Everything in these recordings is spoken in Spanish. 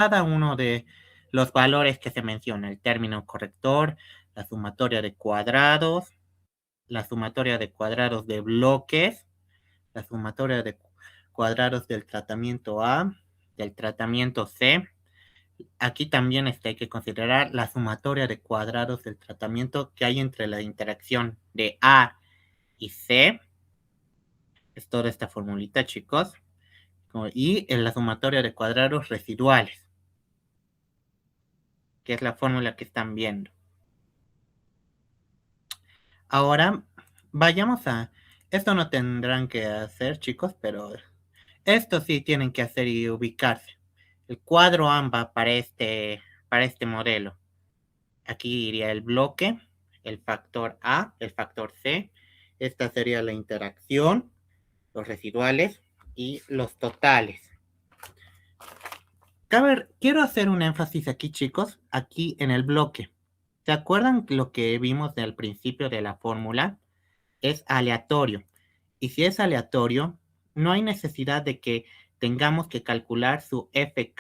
cada uno de los valores que se menciona, el término corrector, la sumatoria de cuadrados, la sumatoria de cuadrados de bloques, la sumatoria de cuadrados del tratamiento A, del tratamiento C. Aquí también hay que considerar la sumatoria de cuadrados del tratamiento que hay entre la interacción de A y C. Es toda esta formulita, chicos. Y en la sumatoria de cuadrados residuales, que es la fórmula que están viendo. Ahora, vayamos a... Esto no tendrán que hacer, chicos, pero esto sí tienen que hacer y ubicarse. El cuadro AMBA para este modelo. Aquí iría el bloque, el factor A, el factor C. Esta sería la interacción, los residuales y los totales. Quiero hacer un énfasis aquí, chicos, aquí en el bloque. ¿Se acuerdan lo que vimos al principio de la fórmula? Es aleatorio. Y si es aleatorio, no hay necesidad de que tengamos que calcular su F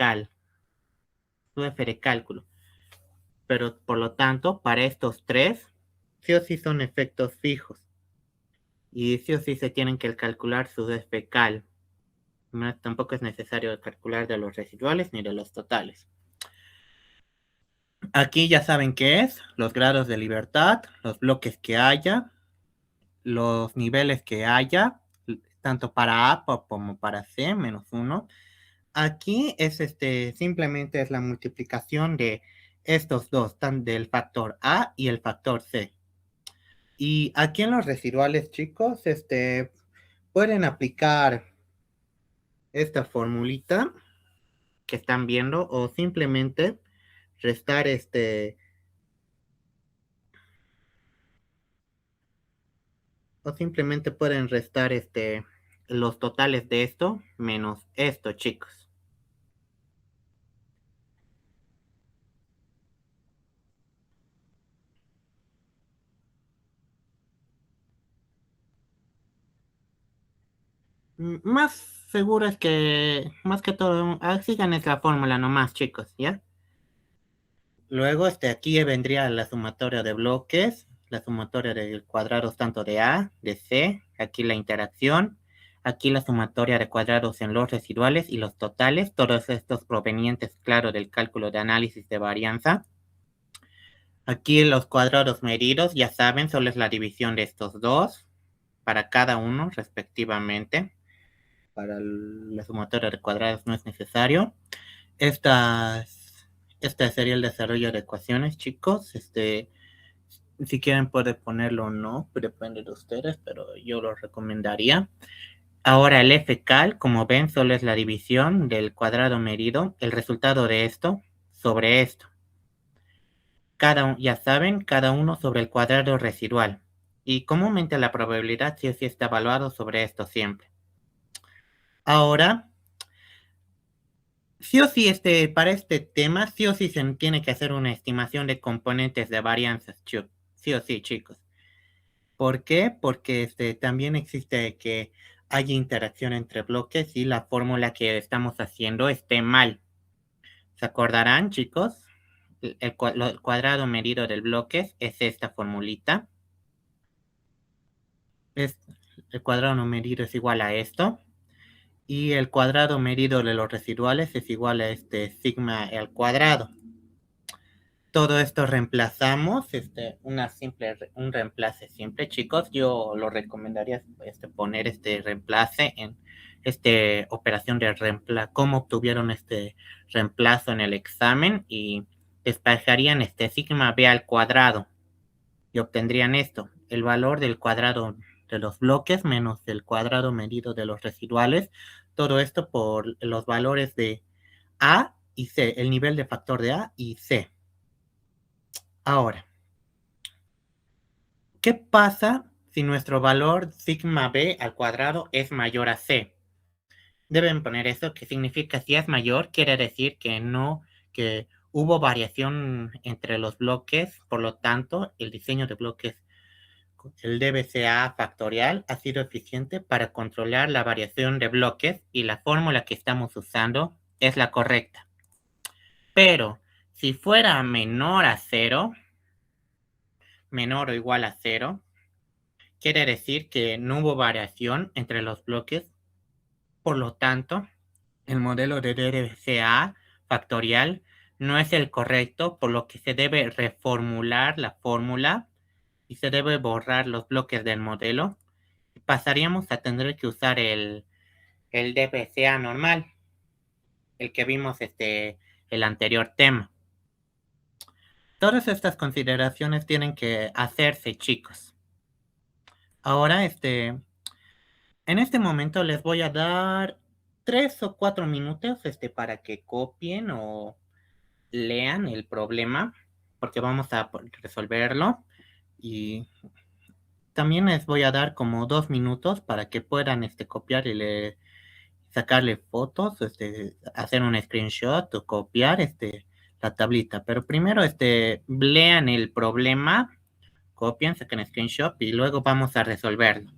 de cálculo. Pero por lo tanto, para estos tres, sí o sí son efectos fijos. Y sí o sí se tienen que calcular su F No, tampoco es necesario calcular de los residuales ni de los totales. Aquí ya saben qué es, los grados de libertad, los bloques que haya, los niveles que haya, tanto para A como para C, -1. Aquí es simplemente es la multiplicación de estos dos, del factor A y el factor C. Y aquí en los residuales, chicos, pueden aplicar esta formulita que están viendo o simplemente restar o simplemente pueden restar los totales de esto menos esto, chicos. Más seguro es que, más que todo, sigan esa fórmula nomás, chicos, ¿ya? Luego, aquí vendría la sumatoria de bloques, la sumatoria de cuadrados tanto de A, de C, aquí la interacción, aquí la sumatoria de cuadrados en los residuales y los totales, todos estos provenientes, claro, del cálculo de análisis de varianza. Aquí los cuadrados medidos, ya saben, solo es la división de estos dos, para cada uno respectivamente. Para la sumatoria de cuadrados no es necesario. Este sería el desarrollo de ecuaciones, chicos. Si quieren puede ponerlo o no, depende de ustedes, pero yo lo recomendaría. Ahora el Fcal, como ven, solo es la división del cuadrado medido, el resultado de esto sobre esto. Ya saben, cada uno sobre el cuadrado residual. Y comúnmente la probabilidad sí o sí está evaluado sobre esto siempre. Ahora, sí o sí, para este tema, sí o sí se tiene que hacer una estimación de componentes de varianzas, sí o sí, chicos. ¿Por qué? Porque también existe que haya interacción entre bloques y la fórmula que estamos haciendo esté mal. ¿Se acordarán, chicos? El cuadrado medido del bloque es esta formulita. El cuadrado medido es igual a esto. Y el cuadrado medido de los residuales es igual a sigma al cuadrado. Todo esto reemplazamos, un reemplace simple, chicos. Yo lo recomendaría poner este reemplace en operación de reemplazo, cómo obtuvieron este reemplazo en el examen y despejarían sigma b al cuadrado y obtendrían esto, el valor del cuadrado de los bloques menos el cuadrado medido de los residuales, todo esto por los valores de A y C, el nivel de factor de A y C. Ahora, ¿qué pasa si nuestro valor sigma b al cuadrado es mayor a c? Deben poner eso, que significa si es mayor, quiere decir que hubo variación entre los bloques, por lo tanto, el diseño de bloques, el DBCA factorial, ha sido eficiente para controlar la variación de bloques y la fórmula que estamos usando es la correcta. Pero si fuera menor a cero, menor o igual a cero, quiere decir que no hubo variación entre los bloques. Por lo tanto, el modelo de DDCA factorial no es el correcto, por lo que se debe reformular la fórmula y se debe borrar los bloques del modelo. Pasaríamos a tener que usar el DBCA normal, el que vimos el anterior tema. Todas estas consideraciones tienen que hacerse, chicos. Ahora, en este momento les voy a dar 3 o 4 minutos, para que copien o lean el problema, porque vamos a resolverlo. Y también les voy a dar como 2 minutos para que puedan, copiar y sacarle fotos, hacer un screenshot o copiar, la tablita. Pero primero, lean el problema, copien, saquen screenshot y luego vamos a resolverlo.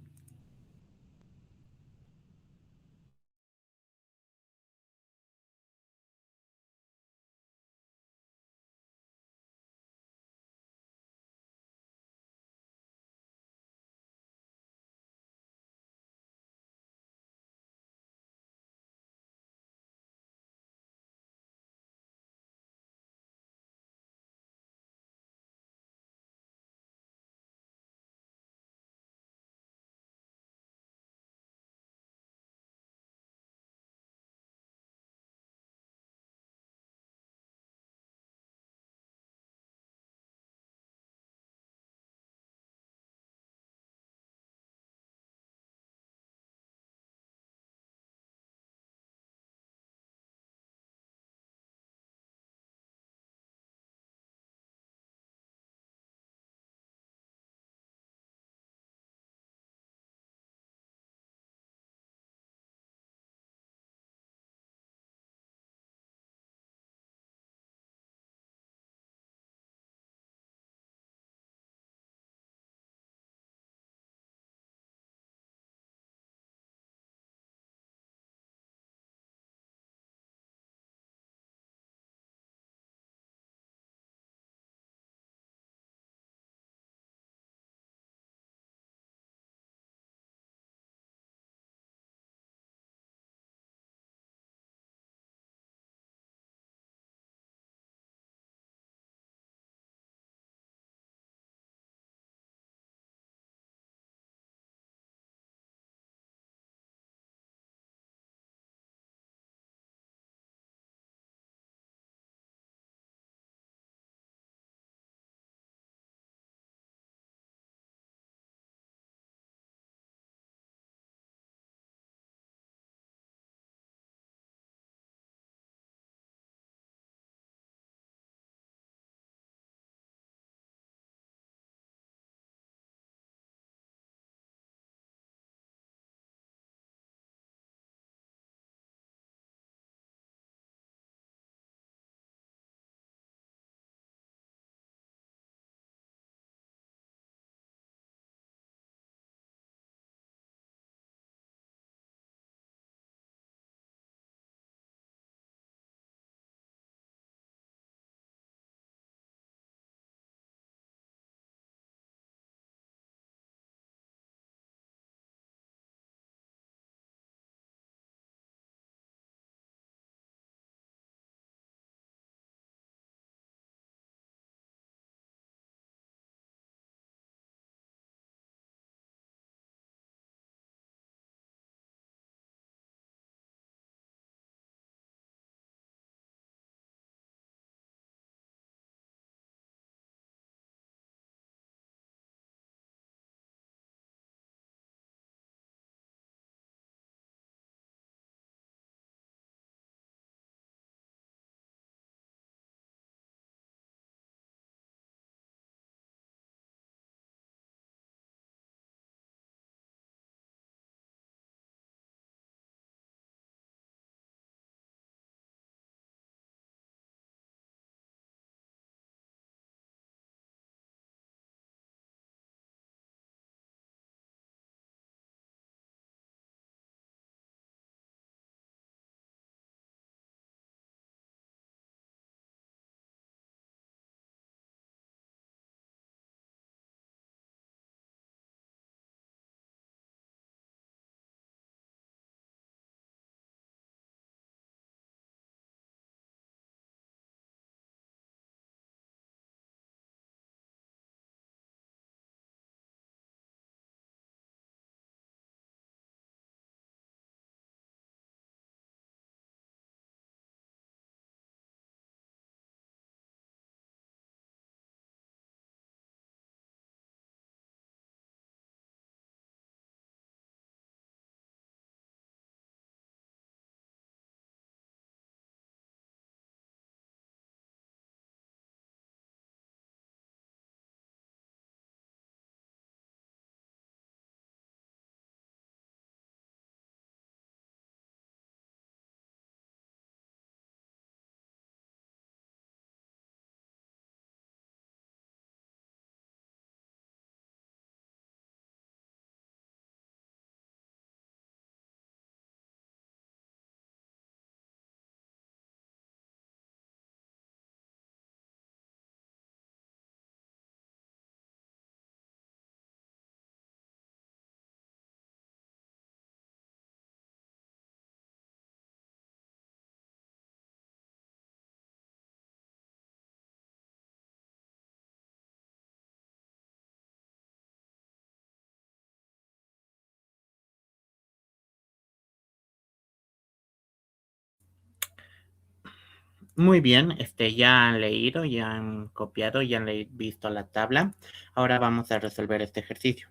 Muy bien, ya han leído, ya han copiado, ya han visto la tabla. Ahora vamos a resolver este ejercicio.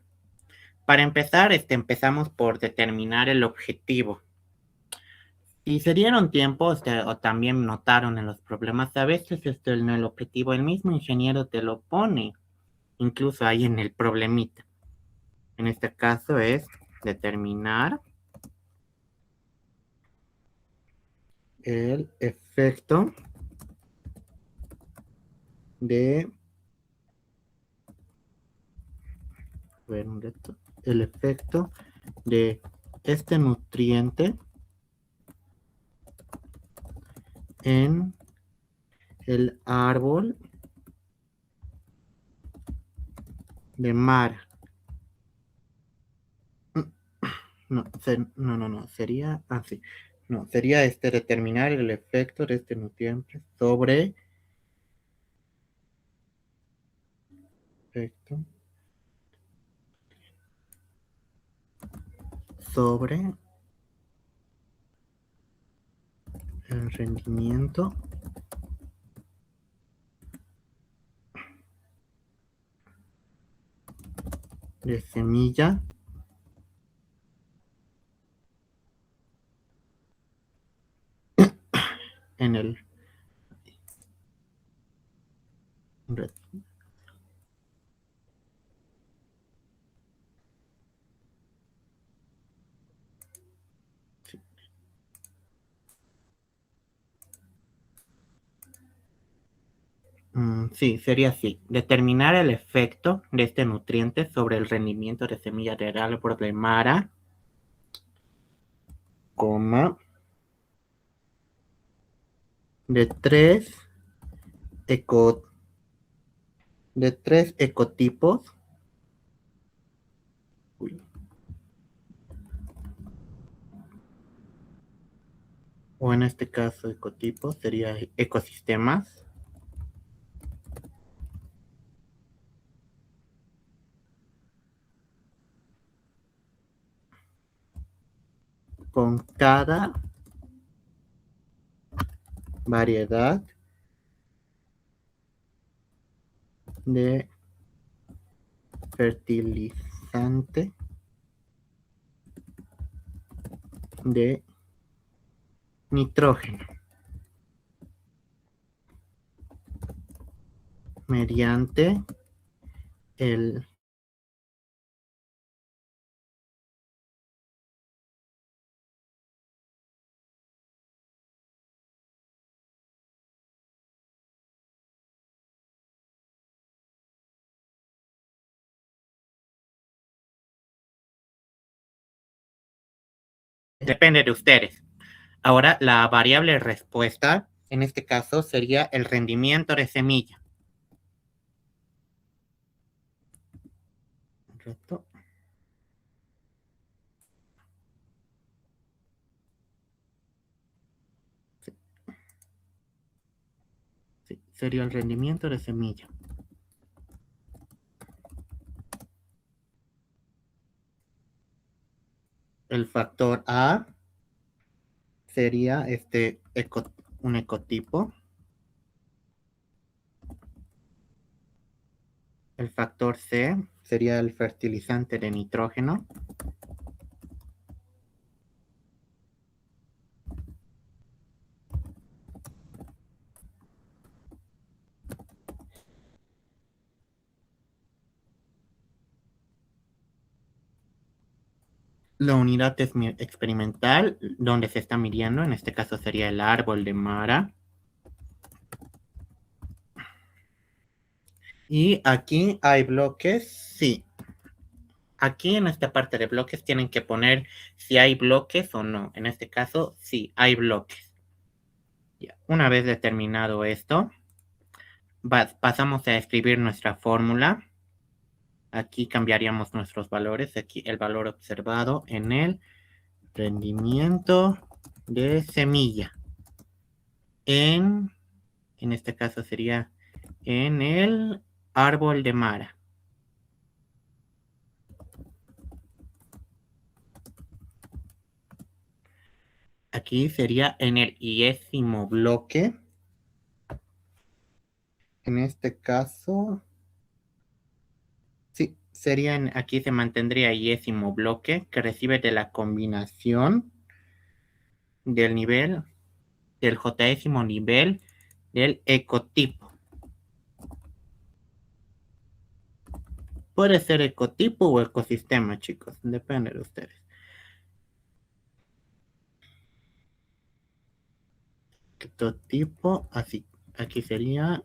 Para empezar, empezamos por determinar el objetivo. Y se dieron tiempo, o también notaron en los problemas, a veces en el objetivo el mismo ingeniero te lo pone, incluso ahí en el problemita. En este caso es determinar el efecto de, ver un reto, el efecto de este nutriente en el árbol de mar. No, no, sería así. No, sería determinar el efecto de este nutriente efecto sobre el rendimiento de semilla en el sí, sería así. Determinar el efecto de este nutriente sobre el rendimiento de semilla de árbol de mara, coma, de tres eco, de tres ecotipos. Uy, o en este caso ecotipos sería ecosistemas con cada variedad de fertilizante de nitrógeno mediante el depende de ustedes. Ahora, la variable respuesta, en este caso, sería el rendimiento de semilla. ¿Correcto? Sí, sí, sería el rendimiento de semilla. El factor A sería un ecotipo. El factor C sería el fertilizante de nitrógeno. La unidad experimental donde se está midiendo, en este caso sería el árbol de Mara. Y aquí hay bloques, sí. Aquí en esta parte de bloques tienen que poner si hay bloques o no. En este caso, sí, hay bloques. Ya. Una vez determinado esto, pasamos a escribir nuestra fórmula. Aquí cambiaríamos nuestros valores. Aquí el valor observado en el rendimiento de semilla. En este caso sería en el árbol de Mara. Aquí sería en el 10º bloque en este caso, sí, aquí se mantendría y-ésimo bloque que recibe de la combinación del nivel, del j-ésimo nivel del ecotipo. Puede ser ecotipo o ecosistema, chicos, depende de ustedes. Ecotipo, así, aquí sería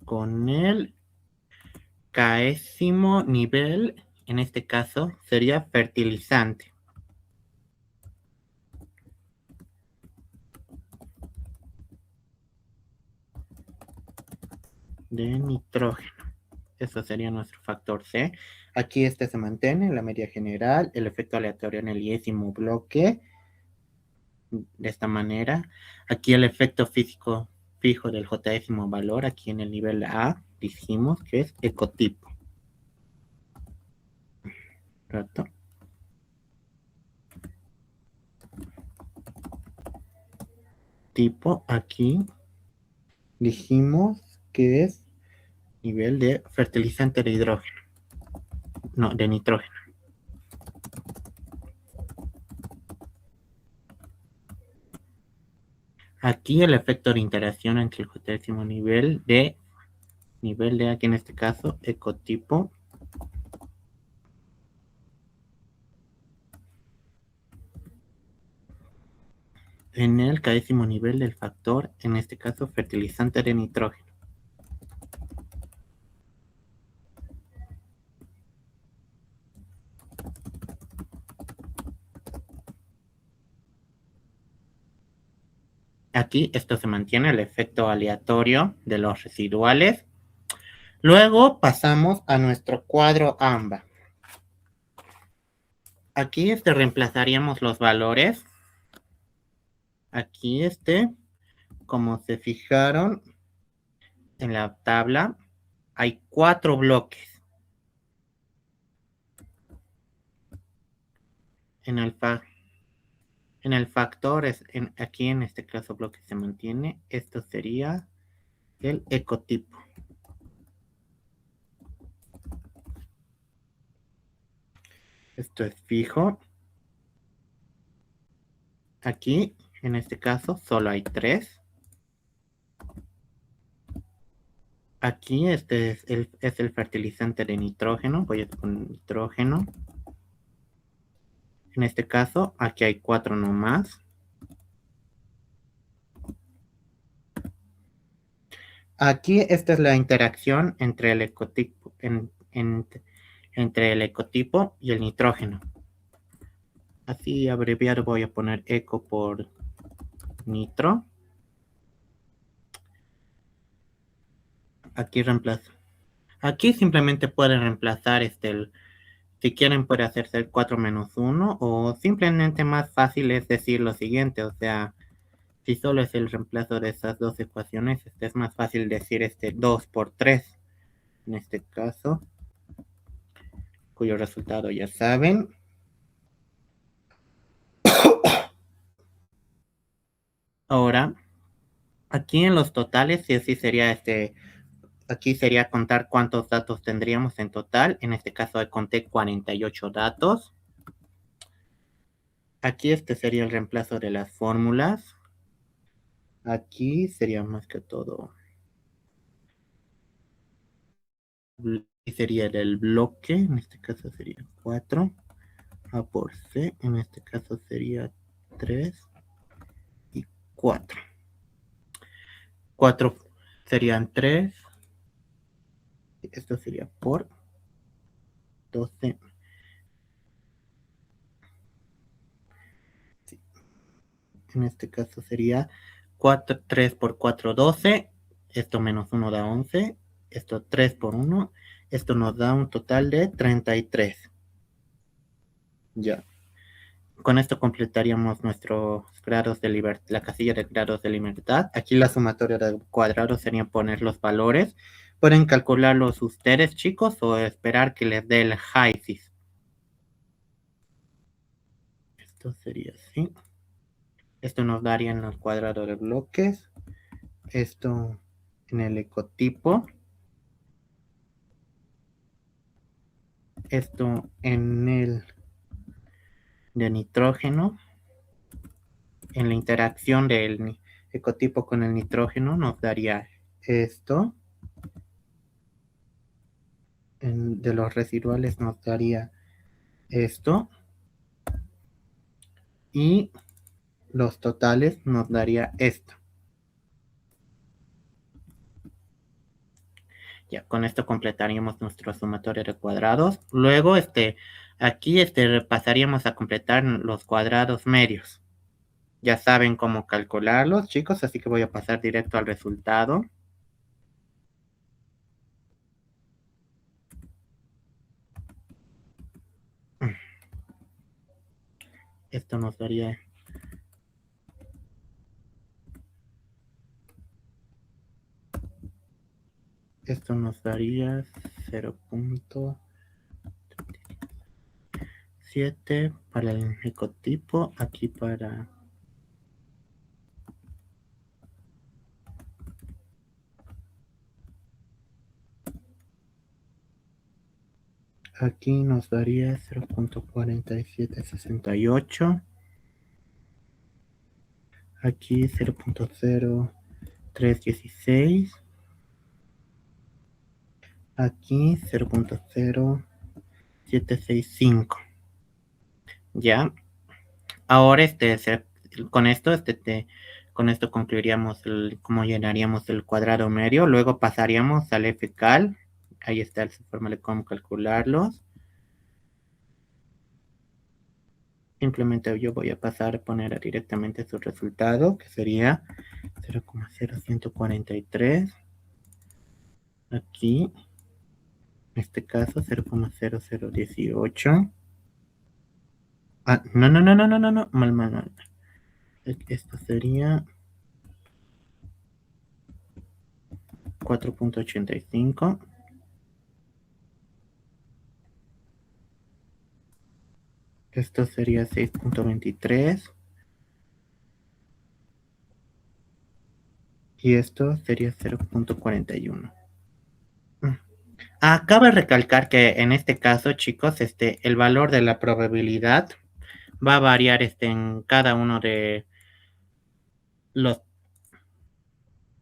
con el k-ésimo nivel, en este caso sería fertilizante de nitrógeno. Eso sería nuestro factor C. Aquí este se mantiene en la media general, el efecto aleatorio en el y-ésimo bloque, de esta manera. Aquí el efecto físico fijo del j-ésimo valor, aquí en el nivel A, dijimos que es ecotipo. ¿Cierto? Tipo, aquí dijimos que es nivel de fertilizante de hidrógeno, no, de nitrógeno. Aquí el efecto de interacción entre el j-ésimo nivel de aquí en este caso, ecotipo, en el k-ésimo nivel del factor, en este caso, fertilizante de nitrógeno. Aquí esto se mantiene, el efecto aleatorio de los residuales. Luego pasamos a nuestro cuadro AMBA. Aquí reemplazaríamos los valores. Aquí como se fijaron en la tabla, hay 4 bloques. En el factor, aquí en este caso bloque se mantiene. Esto sería el ecotipo. Esto es fijo. Aquí, en este caso, solo hay 3. Aquí este es el fertilizante de nitrógeno. Voy a poner nitrógeno. En este caso, aquí hay 4 nomás. Aquí esta es la interacción entre el ecotipo, entre el ecotipo y el nitrógeno. Así abreviado voy a poner eco por nitro. Aquí reemplazo. Aquí simplemente pueden reemplazar si quieren puede hacerse el 4 menos 1 o simplemente más fácil es decir lo siguiente, o sea, si solo es el reemplazo de esas dos ecuaciones, es más fácil decir 2 por 3 en este caso, cuyo resultado ya saben. Ahora, aquí en los totales, sí, así sería aquí sería contar cuántos datos tendríamos en total. En este caso conté 48 datos. Aquí sería el reemplazo de las fórmulas. Aquí sería más que todo. Y sería del bloque, en este caso sería 4. A por C, en este caso sería 3 y 4. 4 serían 3. Esto sería por 12. Sí. En este caso sería 3 por 4, 12. Esto menos 1 da 11. Esto 3 por 1. Esto nos da un total de 33. Ya. Con esto completaríamos nuestros grados de libertad, la casilla de grados de libertad. Aquí la sumatoria de cuadrados sería poner los valores. Pueden calcularlos ustedes, chicos, o esperar que les dé el HISIS. Esto sería así. Esto nos daría en el cuadrado de bloques. esto en el ecotipo, esto en el de nitrógeno, en la interacción del ecotipo con el nitrógeno nos daría esto, de los residuales nos daría esto, y los totales nos daría esto. Ya, con esto completaríamos nuestro sumatorio de cuadrados. Luego, aquí pasaríamos a completar los cuadrados medios. Ya saben cómo calcularlos, chicos, así que voy a pasar directo al resultado. Esto nos daría Esto nos daría 0.7 para el ecotipo, aquí para aquí nos daría 0.4768, aquí 0.0316, aquí 0.0765. Ya, ahora con esto concluiríamos cómo llenaríamos el cuadrado medio. Luego pasaríamos al FCAL. Ahí está la forma de cómo calcularlos. Simplemente yo voy a pasar a poner directamente su resultado, que sería 0,0143. Aquí, en este caso, 0,0018. Ah, no, no, no, no, no, no, no, mal. Esto sería 4.85. Esto sería 6.23. Y esto sería 0.41. Cabe recalcar que en este caso, chicos, el valor de la probabilidad va a variar en cada uno los,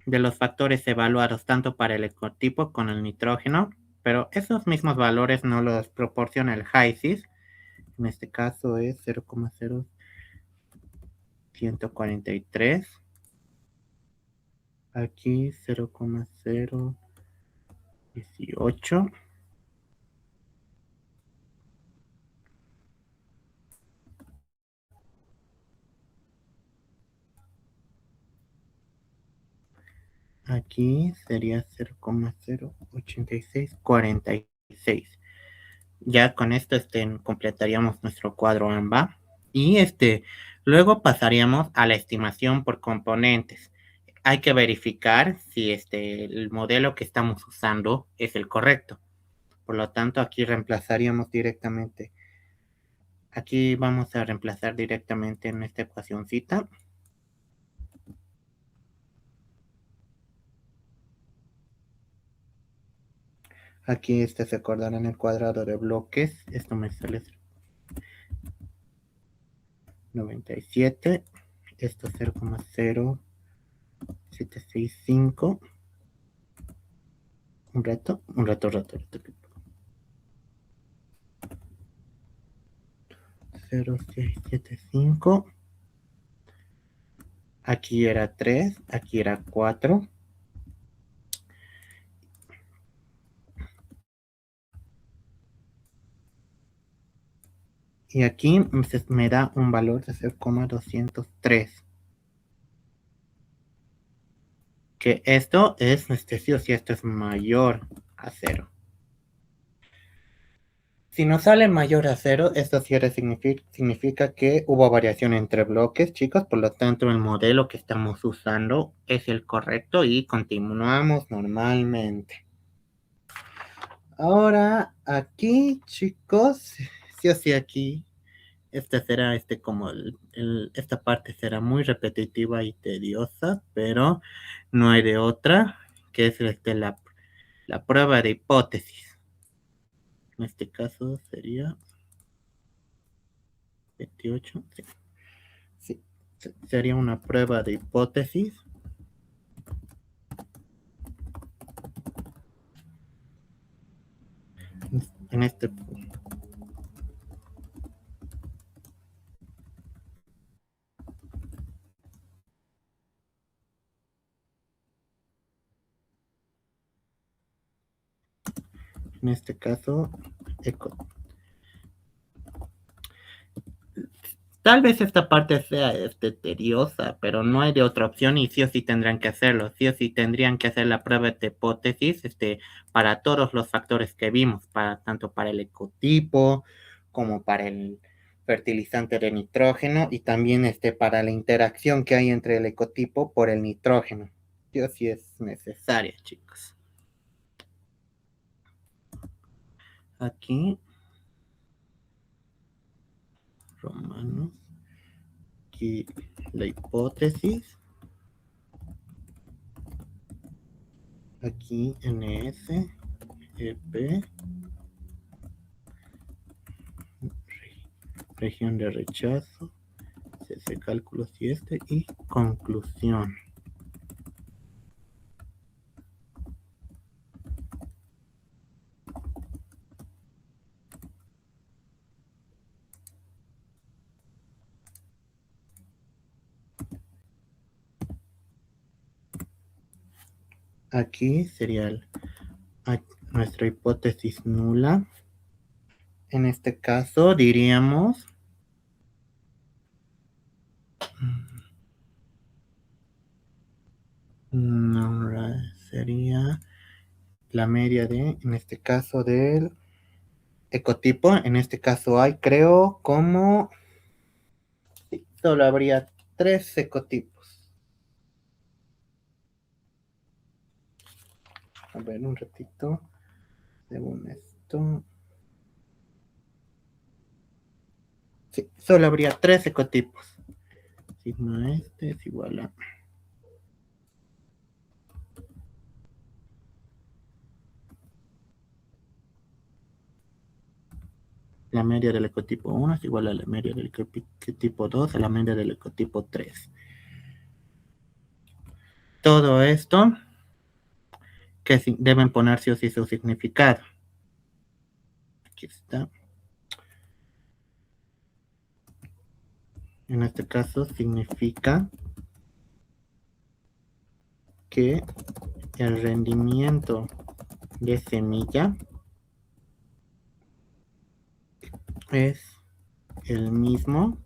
de los factores evaluados, tanto para el ecotipo con el nitrógeno, pero esos mismos valores no los proporciona el HYSYS. En este caso es 0,0143. Aquí 0,018. Aquí sería 0,08646. Ya con esto completaríamos nuestro cuadro AMBA. Y luego pasaríamos a la estimación por componentes. Hay que verificar si el modelo que estamos usando es el correcto. Por lo tanto, aquí reemplazaríamos directamente. Aquí vamos a reemplazar directamente en esta ecuacióncita. Aquí se acordarán el cuadrado de bloques. Esto me sale 97. Esto 0,0765. Un rato. 0675. Aquí era 3, aquí era 4. Y aquí me da un valor de 0,203. Que esto es, sí o sí, esto es mayor a 0. Si nos sale mayor a 0, esto significa que hubo variación entre bloques, chicos. Por lo tanto, el modelo que estamos usando es el correcto y continuamos normalmente. Ahora, aquí, chicos, sí o sí, aquí Este será como esta parte será muy repetitiva y tediosa, pero no hay de otra, que es la prueba de hipótesis. En este caso sería 28. Sí, sí, sería una prueba de hipótesis. En este En este caso, tal vez esta parte sea tediosa, pero no hay de otra opción y sí o sí tendrán que hacerlo. Sí o sí tendrían que hacer la prueba de hipótesis para todos los factores que vimos, tanto para el ecotipo como para el fertilizante de nitrógeno y también para la interacción que hay entre el ecotipo por el nitrógeno. Sí o sí es necesaria, chicos. Aquí, Romanos, aquí la hipótesis. Aquí NS, EP, región de rechazo, CC cálculos y conclusión. Aquí sería nuestra hipótesis nula. En este caso diríamos sería la media en este caso, del ecotipo. En este caso hay, creo, como sí, solo habría 3 ecotipos. A ver, un ratito. Según esto. Sí, solo habría 3 ecotipos. Sigma es igual a la media del ecotipo 1 es igual a la media del ecotipo 2 a la media del ecotipo 3. Todo esto que deben poner sí o sí su significado. Aquí está. En este caso significa que el rendimiento de semilla es el mismo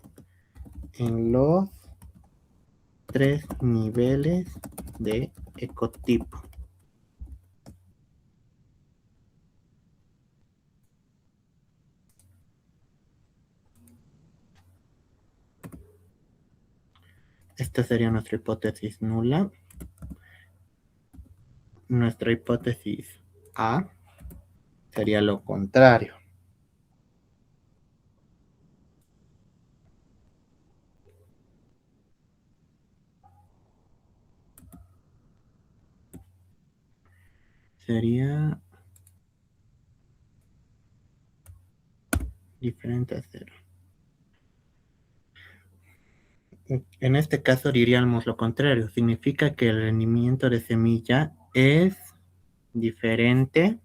en los 3 niveles de ecotipo. Esta sería nuestra hipótesis nula. Nuestra hipótesis A sería lo contrario. Sería diferente a 0. En este caso diríamos lo contrario. Significa que el rendimiento de semilla es diferente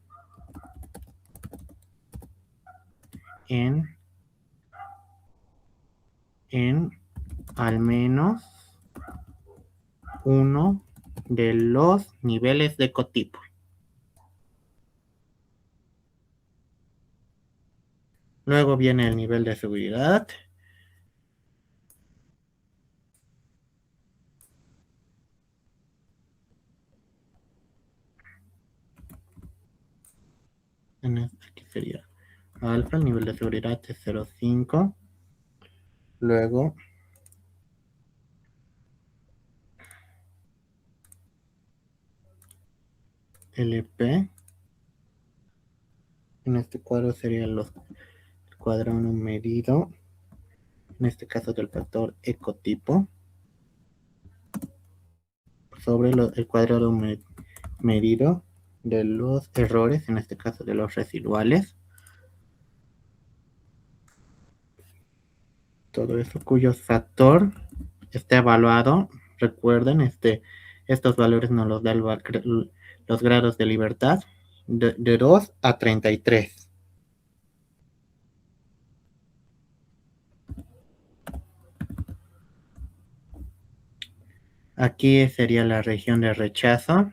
en, en al menos uno de los niveles de ecotipo. Luego viene el nivel de seguridad. Aquí sería alfa, el nivel de seguridad es 0,5. Luego LP. En este cuadro sería el cuadrado medido. en este caso del factor ecotipo, sobre el cuadrado medido de los errores, en este caso de los residuales. Todo eso cuyo factor está evaluado. Recuerden, estos valores nos los da los grados de libertad de 2 a 33. Aquí sería la región de rechazo.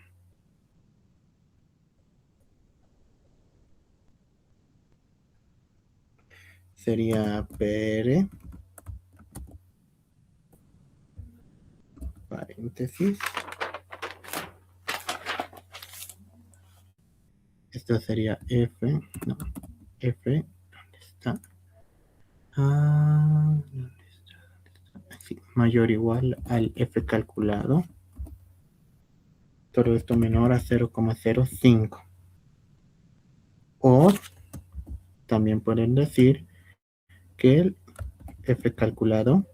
Sería PR, paréntesis. Esto sería F, no, F, ¿dónde está? ¿Dónde está? Sí, mayor o igual al F calculado. Todo esto menor a 0,05. O también pueden decir que el F calculado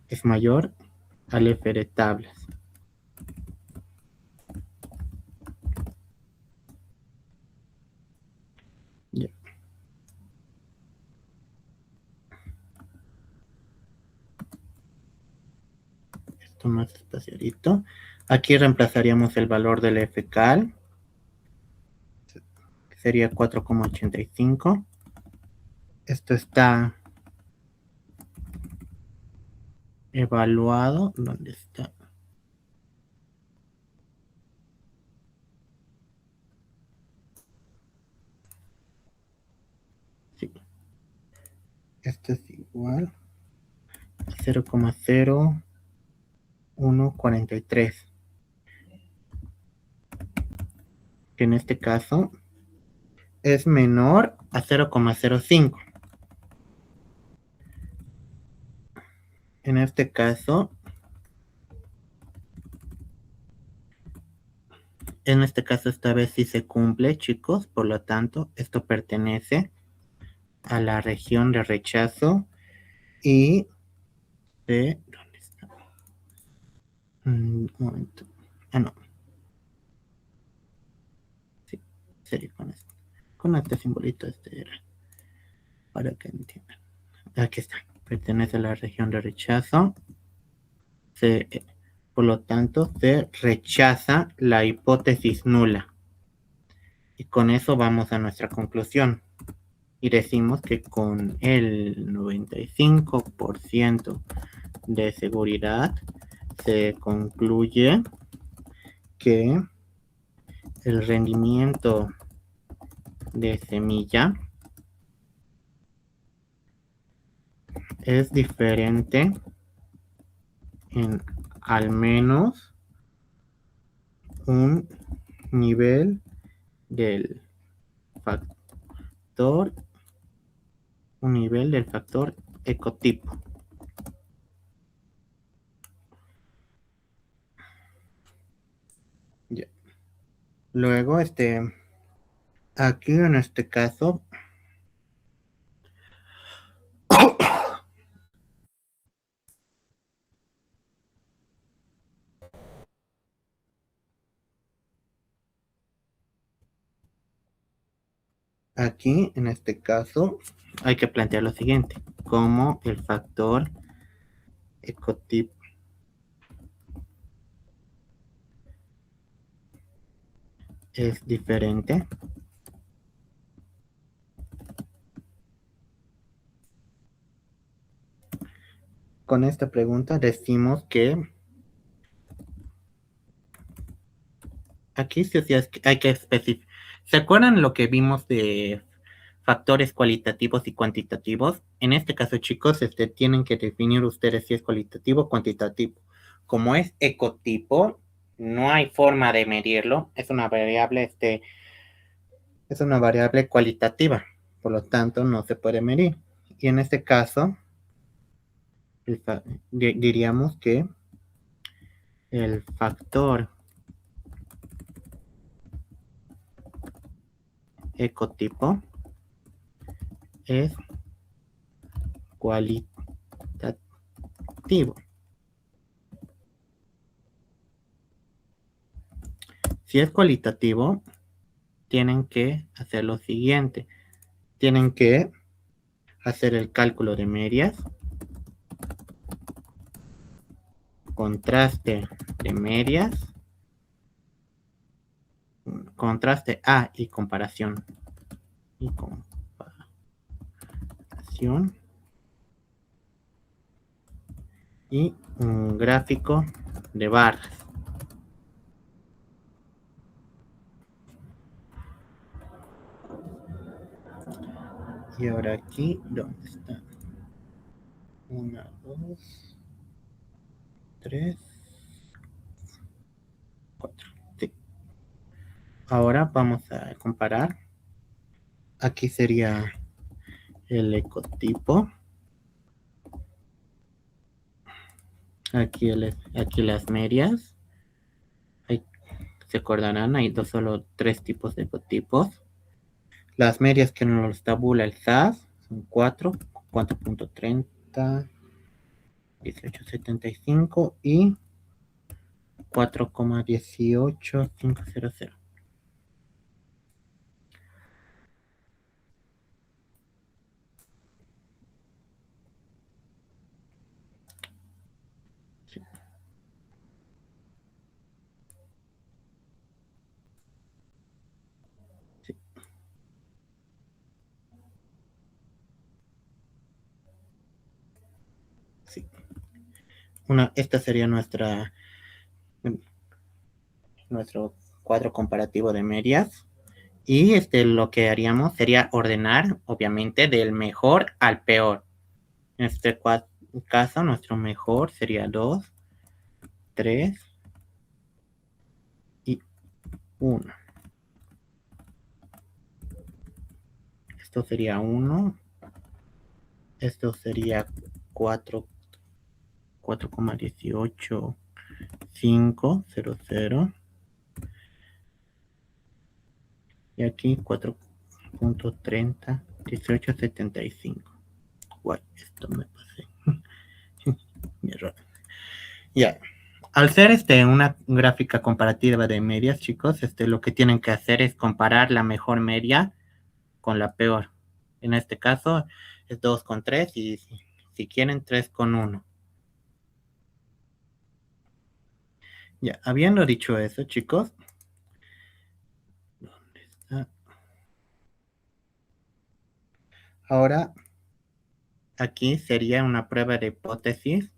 es mayor al F de tablas. Ya. Esto más espaciadito. Aquí reemplazaríamos el valor del F cal, que sería 4,85. Esto está evaluado. ¿Dónde está? Sí. Esto es igual a 0,0143. Que en este caso es menor a 0,05. En este caso, esta vez sí se cumple, chicos. Por lo tanto, esto pertenece a la región de rechazo y de... ¿Dónde está? Un momento. Ah, no. Sí, sería con este simbolito. Era para que entiendan. Aquí está. Pertenece a la región de rechazo. Por lo tanto, se rechaza la hipótesis nula. Y con eso vamos a nuestra conclusión. Y decimos que con el 95% de seguridad se concluye que el rendimiento de semilla es diferente en al menos un nivel del factor, ecotipo. Ya. Luego, aquí en este caso, aquí en este caso hay que plantear lo siguiente, como el factor ecotipo es diferente. Con esta pregunta decimos que aquí sí hay que especificar. ¿Se acuerdan lo que vimos de factores cualitativos y cuantitativos? En este caso, chicos, tienen que definir ustedes si es cualitativo o cuantitativo. Como es ecotipo, no hay forma de medirlo. Es una variable cualitativa, por lo tanto no se puede medir. Y en este caso, diríamos que el factor ecotipo es cualitativo. cualitativo. Si es cualitativo, tienen que hacer lo siguiente. Tienen que hacer el cálculo de medias, contraste de medias, contraste y comparación. Y comparación. Y un gráfico de barras. Y ahora aquí, ¿dónde está? 1, 2, 3, 4. Sí. Ahora vamos a comparar. Aquí sería el ecotipo. Aquí las medias. Se acordarán, hay solo 3 tipos de ecotipos. Las medias que nos tabula el SAS son 4.30, 1875 y 4,18500. Sí. Sí. Sí. Esta sería nuestro cuadro comparativo de medias. Y lo que haríamos sería ordenar, obviamente, del mejor al peor. En este caso, nuestro mejor sería 2, 3 y 1. Esto sería 1. Esto sería 4,18500. Y aquí 4.30, 1875. Guay, esto me pasé. Mi error. Ya. Al ser una gráfica comparativa de medias, chicos, lo que tienen que hacer es comparar la mejor media con la peor. En este caso es 2,3 y si quieren 3,1. Ya, habiendo dicho eso, chicos, ¿dónde está? Ahora aquí sería una prueba de hipótesis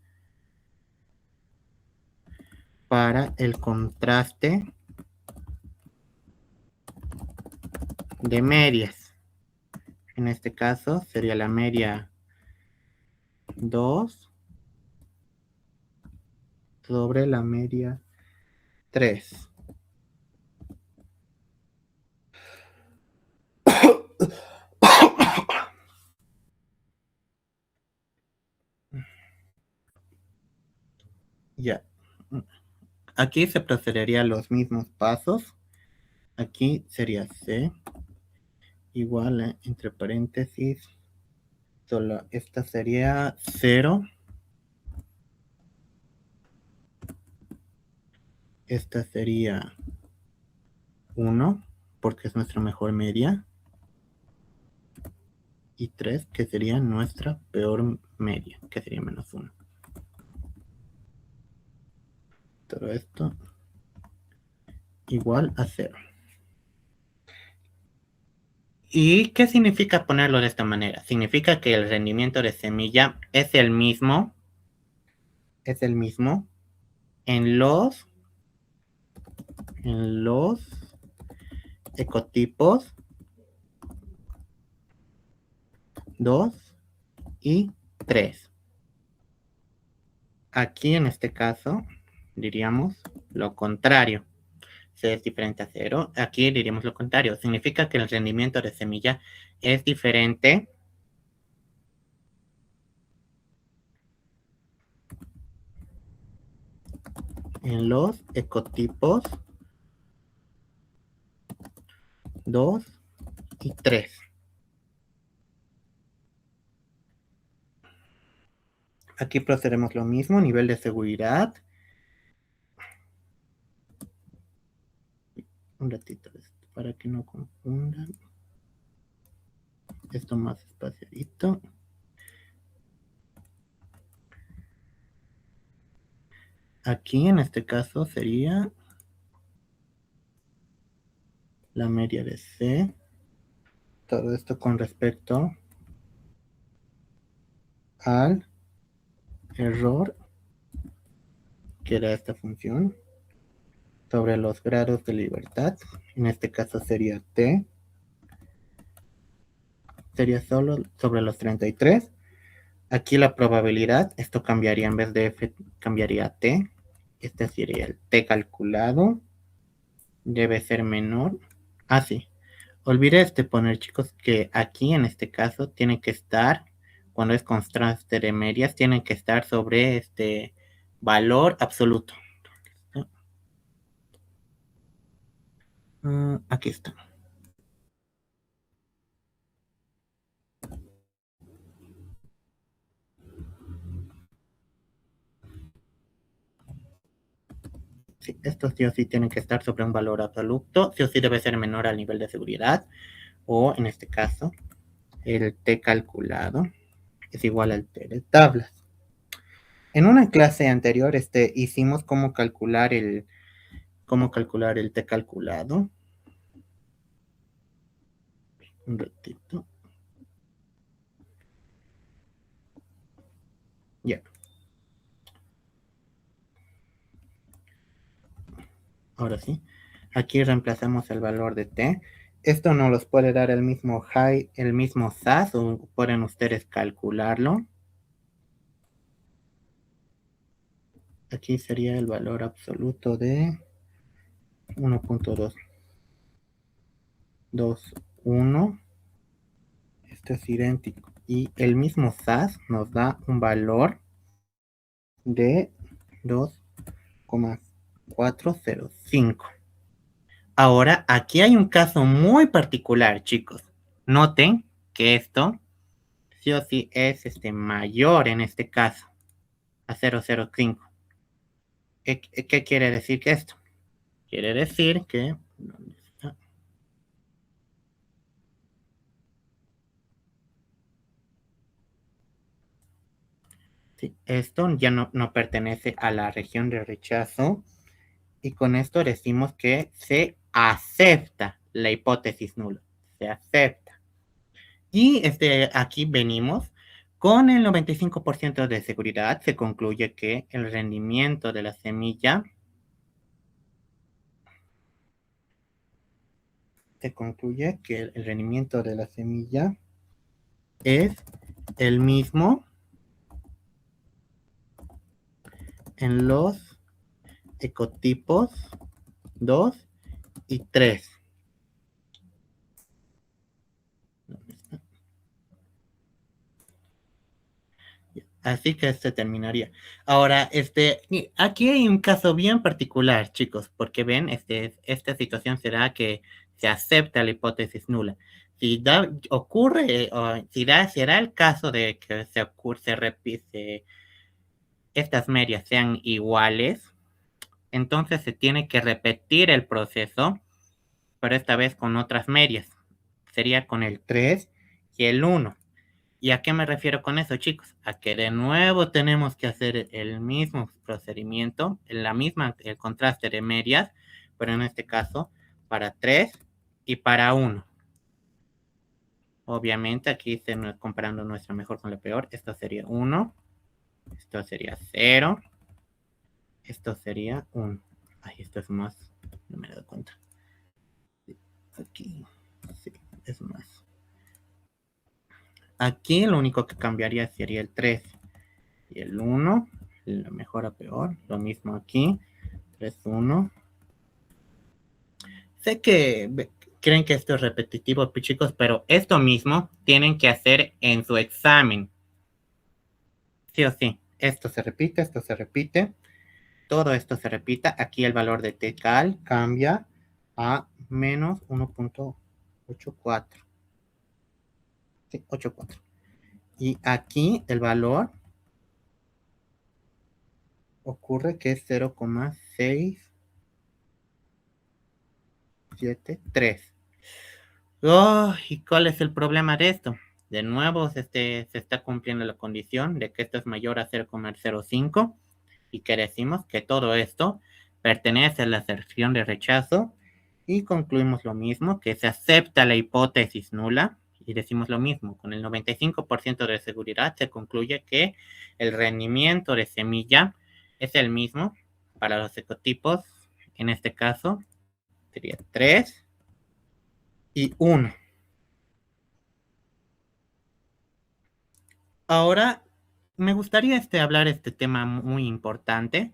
para el contraste de medias. En este caso sería la media 2 sobre la media 3. Ya. Aquí se procedería a los mismos pasos. Aquí sería C igual entre paréntesis. Solo esta sería 0. Esta sería 1 porque es nuestra mejor media. Y 3 que sería nuestra peor media, que sería -1. Todo esto igual a 0. ¿Y qué significa ponerlo de esta manera? Significa que el rendimiento de semilla es el mismo en los ecotipos 2 y 3. Aquí en este caso diríamos lo contrario. C es diferente a 0. Aquí diríamos lo contrario. Significa que el rendimiento de semilla es diferente en los ecotipos 2 y 3. Aquí procedemos lo mismo, nivel de seguridad. Un ratito para que no confundan. Esto más espaciadito. Aquí en este caso sería la media de C. Todo esto con respecto al error que da esta función sobre los grados de libertad. En este caso sería T. Sería solo sobre los 33. Aquí la probabilidad, esto cambiaría en vez de F, cambiaría a T. Este sería el T calculado. Debe ser menor. Ah, sí. Olvidé poner, chicos, que aquí en este caso tiene que estar, cuando es contraste de medias, tiene que estar sobre este valor absoluto. Aquí está. Sí, estos sí o sí tienen que estar sobre un valor absoluto, sí o sí debe ser menor al nivel de seguridad, o en este caso, el T calculado es igual al T de tablas. En una clase anterior hicimos cómo calcular el T calculado. Un ratito. Ya. Ahora sí. Aquí reemplazamos el valor de T. Esto nos los puede dar el mismo SAS, o pueden ustedes calcularlo. Aquí sería el valor absoluto de 1.221. Esto es idéntico. Y el mismo SAS nos da un valor de 2,405. Ahora, aquí hay un caso muy particular, chicos. Noten que esto sí o sí es mayor en este caso a 0,05. ¿Qué quiere decir que esto? Quiere decir que sí, esto ya no pertenece a la región de rechazo, y con esto decimos que se acepta la hipótesis nula. Se acepta. Y aquí venimos con el 95% de seguridad. Se concluye que el rendimiento de la semilla es el mismo en los ecotipos 2 y 3. Así que terminaría. Ahora, aquí hay un caso bien particular, chicos, porque ven, esta situación será que se acepta la hipótesis nula. Si ocurre, o será el caso de que se repite, estas medias sean iguales, entonces se tiene que repetir el proceso, pero esta vez con otras medias. Sería con el 3 y el 1. ¿Y a qué me refiero con eso, chicos? A que de nuevo tenemos que hacer el mismo procedimiento, el contraste de medias, pero en este caso para 3 y para 1. Obviamente aquí estamos comparando nuestra mejor con la peor. Esto sería 1, esto sería 0, esto sería 1. Ay, esto es más, no me he dado cuenta. Aquí, sí, es más. Aquí lo único que cambiaría sería el 3 y el 1, la mejor a peor, lo mismo aquí, 3, 1. Sé que creen que esto es repetitivo, chicos, pero esto mismo tienen que hacer en su examen. Sí o sí, esto se repite, todo esto se repita. Aquí el valor de Tcal cambia a menos 1.84. Sí, 84. Y aquí el valor ocurre que es 0,673. Oh, ¿y cuál es el problema de esto? De nuevo, se está cumpliendo la condición de que esto es mayor a 0,05 y que decimos que todo esto pertenece a la aserción de rechazo y concluimos lo mismo, que se acepta la hipótesis nula y decimos lo mismo, con el 95% de seguridad se concluye que el rendimiento de semilla es el mismo para los ecotipos, en este caso sería 3 y 1. Ahora, me gustaría hablar de este tema muy importante.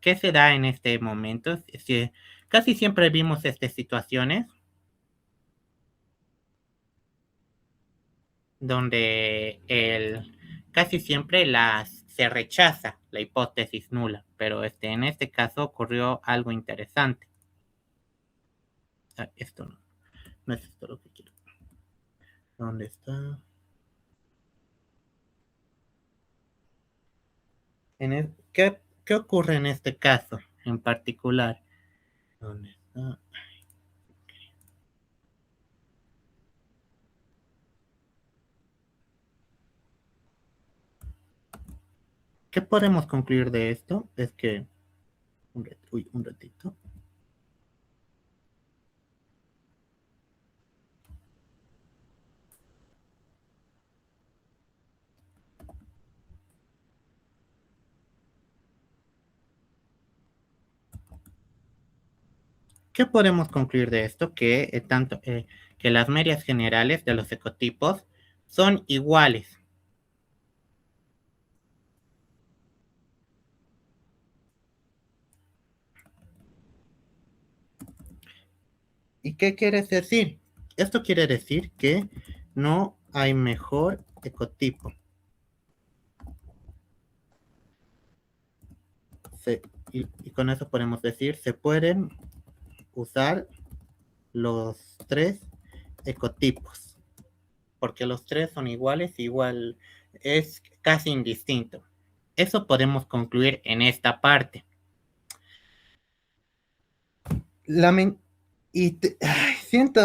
¿Qué se da en este momento? Casi siempre vimos estas situaciones donde casi siempre se rechaza la hipótesis nula, pero en este caso ocurrió algo interesante. Ah, esto no, no es esto lo que quiero. ¿Dónde está? ¿Qué ocurre en este caso en particular? ¿Dónde está? ¿Qué podemos concluir de esto? Es que, un ratito. ¿Qué podemos concluir de esto? Que las medias generales de los ecotipos son iguales. ¿Y qué quiere decir? Esto quiere decir que no hay mejor ecotipo. Se- y con eso podemos decir, se pueden usar los tres ecotipos, porque los tres son iguales, igual es casi indistinto. Eso podemos concluir en esta parte. Lamen Siento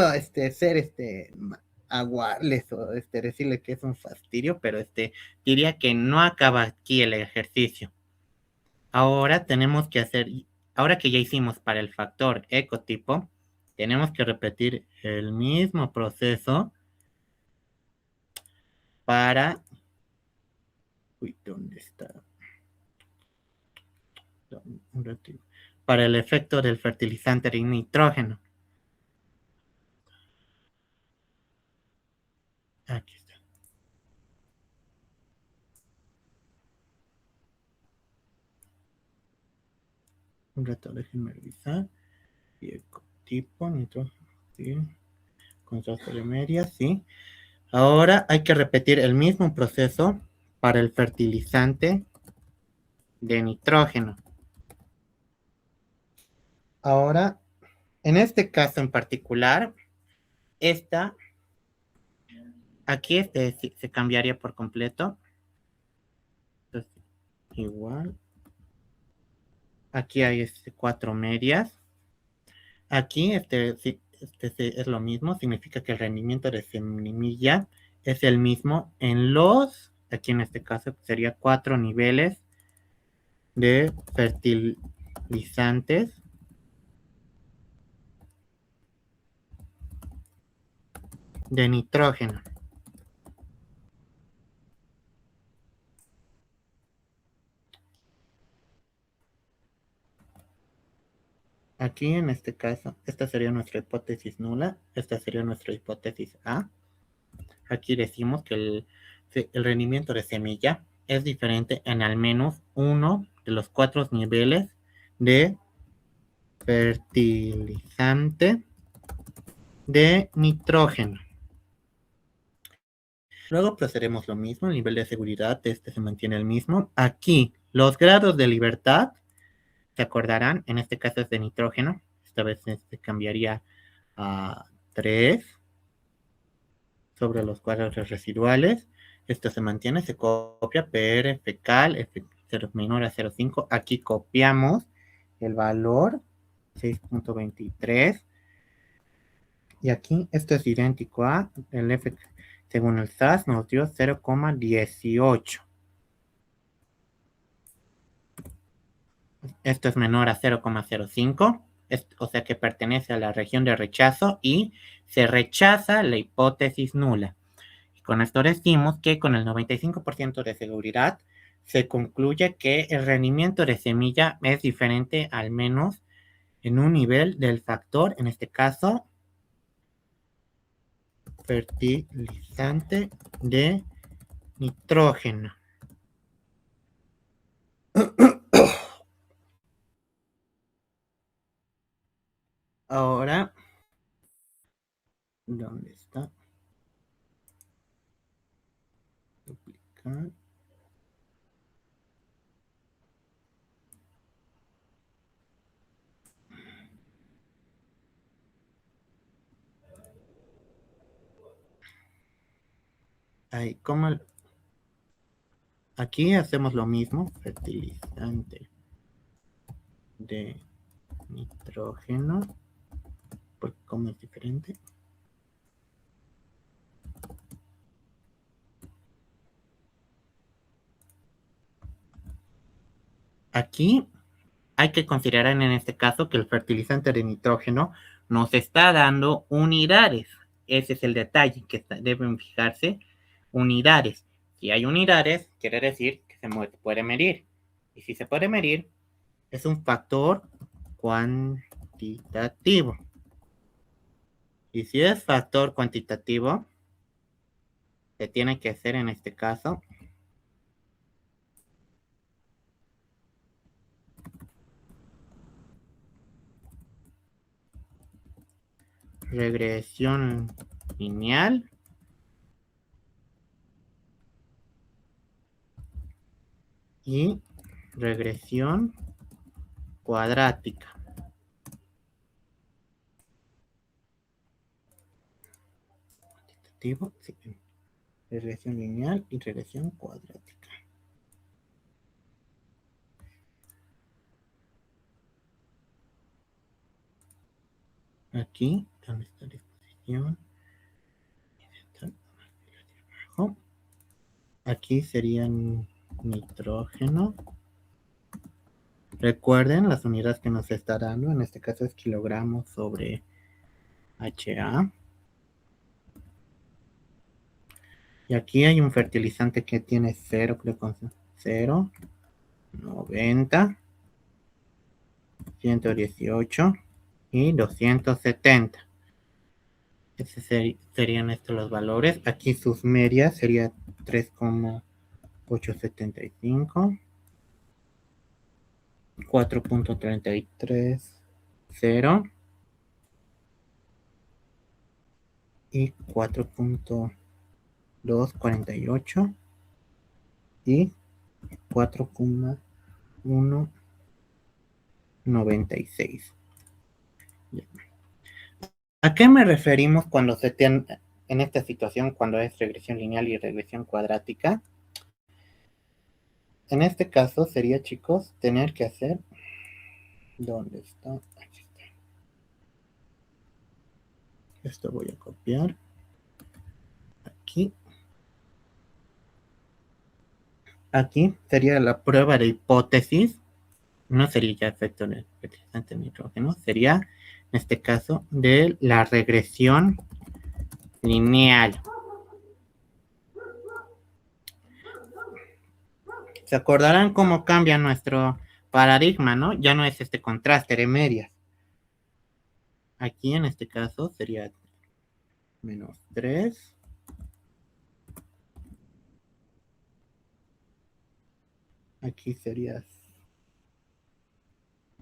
ser aguarles o decirle que es un fastidio, pero diría que no acaba aquí el ejercicio. Ahora tenemos que ahora que ya hicimos para el factor ecotipo, tenemos que repetir el mismo proceso para, ¿dónde está? Un ratito. Para el efecto del fertilizante de nitrógeno. Aquí está. Un rato, déjenme revisar. Y ecotipo, nitrógeno, sí. Contraste de medias, sí. Ahora hay que repetir el mismo proceso para el fertilizante de nitrógeno. Ahora, en este caso en particular, aquí se cambiaría por completo. Entonces, igual. Aquí hay cuatro medias. Aquí es lo mismo, significa que el rendimiento de semilla es el mismo aquí en este caso sería 4 niveles de fertilizantes de nitrógeno. Aquí en este caso, esta sería nuestra hipótesis nula, esta sería nuestra hipótesis A. Aquí decimos que el rendimiento de semilla es diferente en al menos uno de los 4 niveles de fertilizante de nitrógeno. Luego procedemos lo mismo, el nivel de seguridad de se mantiene el mismo. Aquí, los grados de libertad, se acordarán, en este caso es de nitrógeno, esta vez cambiaría a 3 sobre los cuadros residuales. Esto se mantiene, se copia PR fecal, menor a 0,5. Aquí copiamos el valor 6.23 y aquí esto es idéntico a el F, según el SAS nos dio 0,18. Esto es menor a 0,05, o sea que pertenece a la región de rechazo y se rechaza la hipótesis nula. Y con esto decimos que con el 95% de seguridad se concluye que el rendimiento de semilla es diferente al menos en un nivel del factor, en este caso, fertilizante de nitrógeno. Ahora, ¿dónde está? Duplicar. Ahí, ¿cómo? Aquí hacemos lo mismo, fertilizante de nitrógeno, porque como es diferente. Aquí hay que considerar en este caso que el fertilizante de nitrógeno nos está dando unidades. Ese es el detalle que deben fijarse, unidades. Si hay unidades, quiere decir que se puede medir. Y si se puede medir, es un factor cuantitativo. Y si es factor cuantitativo, se tiene que hacer en este caso regresión lineal y regresión cuadrática. Cuantitativo, sí. Regresión lineal y regresión cuadrática. Aquí, ¿dónde está la exposición? Aquí serían nitrógeno. Recuerden las unidades que nos está dando, en este caso es kilogramos sobre HA. Y aquí hay un fertilizante que tiene 0, creo que 0, 90, 118 y 270. Serían estos los valores. Aquí sus medias sería 3,875, 4.330 y 4.248 y 4,196. ¿A qué me referimos cuando se tiene en esta situación, cuando es regresión lineal y regresión cuadrática? En este caso sería, chicos, tener que hacer, ¿dónde está? Aquí está. Esto voy a copiar aquí. Aquí sería la prueba de hipótesis. No sería ya efecto de fertilizante de nitrógeno, sería en este caso de la regresión lineal. ¿Se acordarán cómo cambia nuestro paradigma, no? Ya no es este contraste de medias. Aquí en este caso sería menos 3. Aquí sería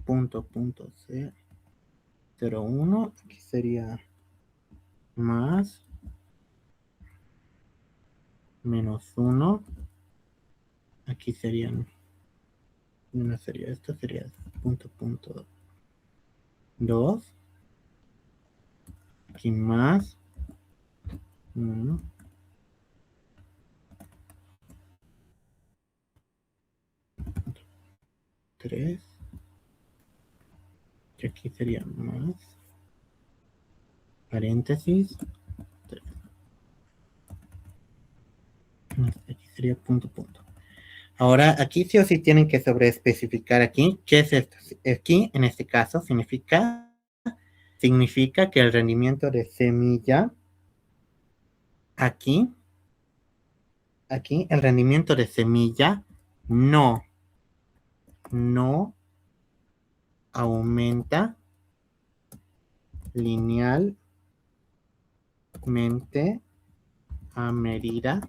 punto 0,1. Aquí sería más menos 1. Aquí serían, no sería esto, sería punto 2. Aquí más 1. 3. Y aquí sería más. Paréntesis. 3. Aquí sería punto, punto. Ahora, aquí sí o sí tienen que sobreespecificar aquí. ¿Qué es esto? Aquí, en este caso, significa que el rendimiento de semilla, aquí, el rendimiento de semilla no aumenta linealmente a medida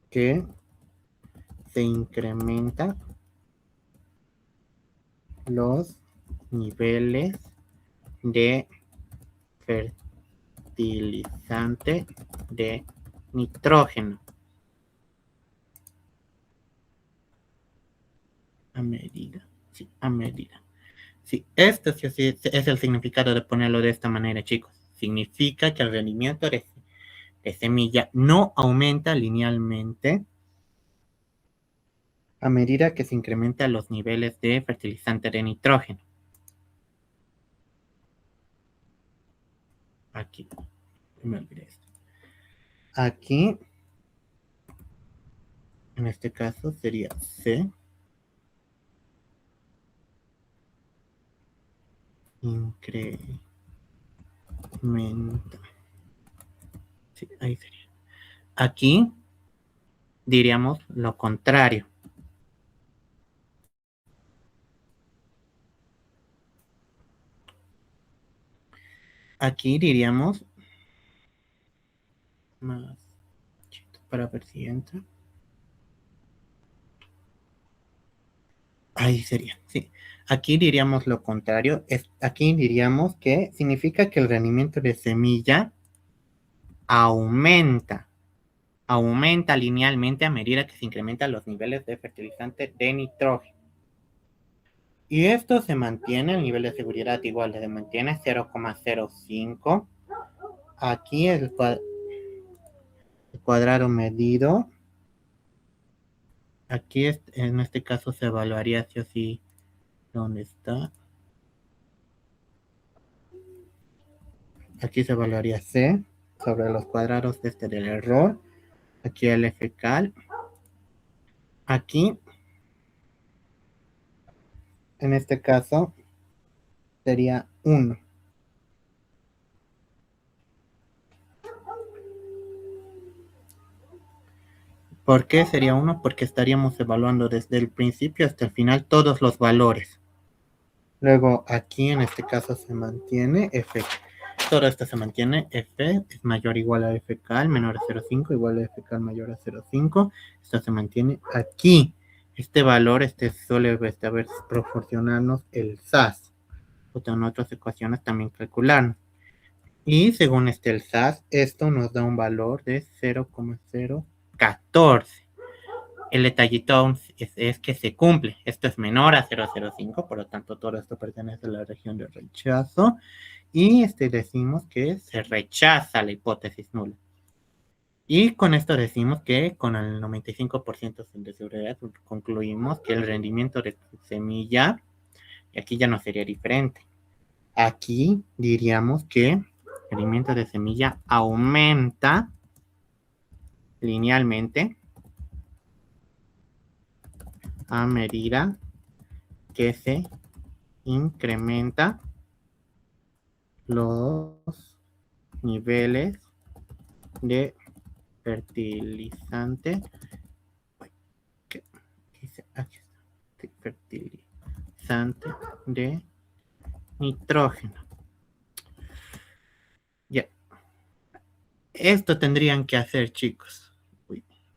que se incrementa los niveles de fertilizante de nitrógeno. A medida, sí, a medida. Sí, esto sí es el significado de ponerlo de esta manera, chicos. Significa que el rendimiento de semilla no aumenta linealmente a medida que se incrementan los niveles de fertilizante de nitrógeno. Aquí, me olvidé esto. Aquí, en este caso, sería C. Incrementa. Sí, ahí sería. Aquí diríamos lo contrario. Aquí diríamos más para ver si entra. Ahí sería, sí. Aquí diríamos lo contrario. Aquí diríamos que significa que el rendimiento de semilla aumenta. Aumenta linealmente a medida que se incrementan los niveles de fertilizante de nitrógeno. Y esto se mantiene, el nivel de seguridad igual se mantiene 0,05. Aquí el cuadrado medido. Aquí en este caso se evaluaría sí o sí dónde está. Aquí se evaluaría C sobre los cuadrados del error. Aquí el fecal. Aquí, en este caso, sería 1. ¿Por qué sería 1? Porque estaríamos evaluando desde el principio hasta el final todos los valores. Luego aquí en este caso se mantiene F. Todo esto se mantiene. F es mayor o igual a F cal, menor a 0,5, igual a F cal mayor a 0,5. Esto se mantiene aquí. Este valor suele proporcionarnos el SAS. O en otras ecuaciones también calcularnos. Y según el SAS, esto nos da un valor de 0,014. El detallito es que se cumple. Esto es menor a 0,05, por lo tanto todo esto pertenece a la región de rechazo. Y decimos que se rechaza la hipótesis nula. Y con esto decimos que con el 95% de seguridad concluimos que el rendimiento de semilla, y aquí ya no sería diferente. Aquí diríamos que el rendimiento de semilla aumenta linealmente a medida que se incrementa los niveles de fertilizante. Fertilizante de nitrógeno. Ya. Esto tendrían que hacer, chicos.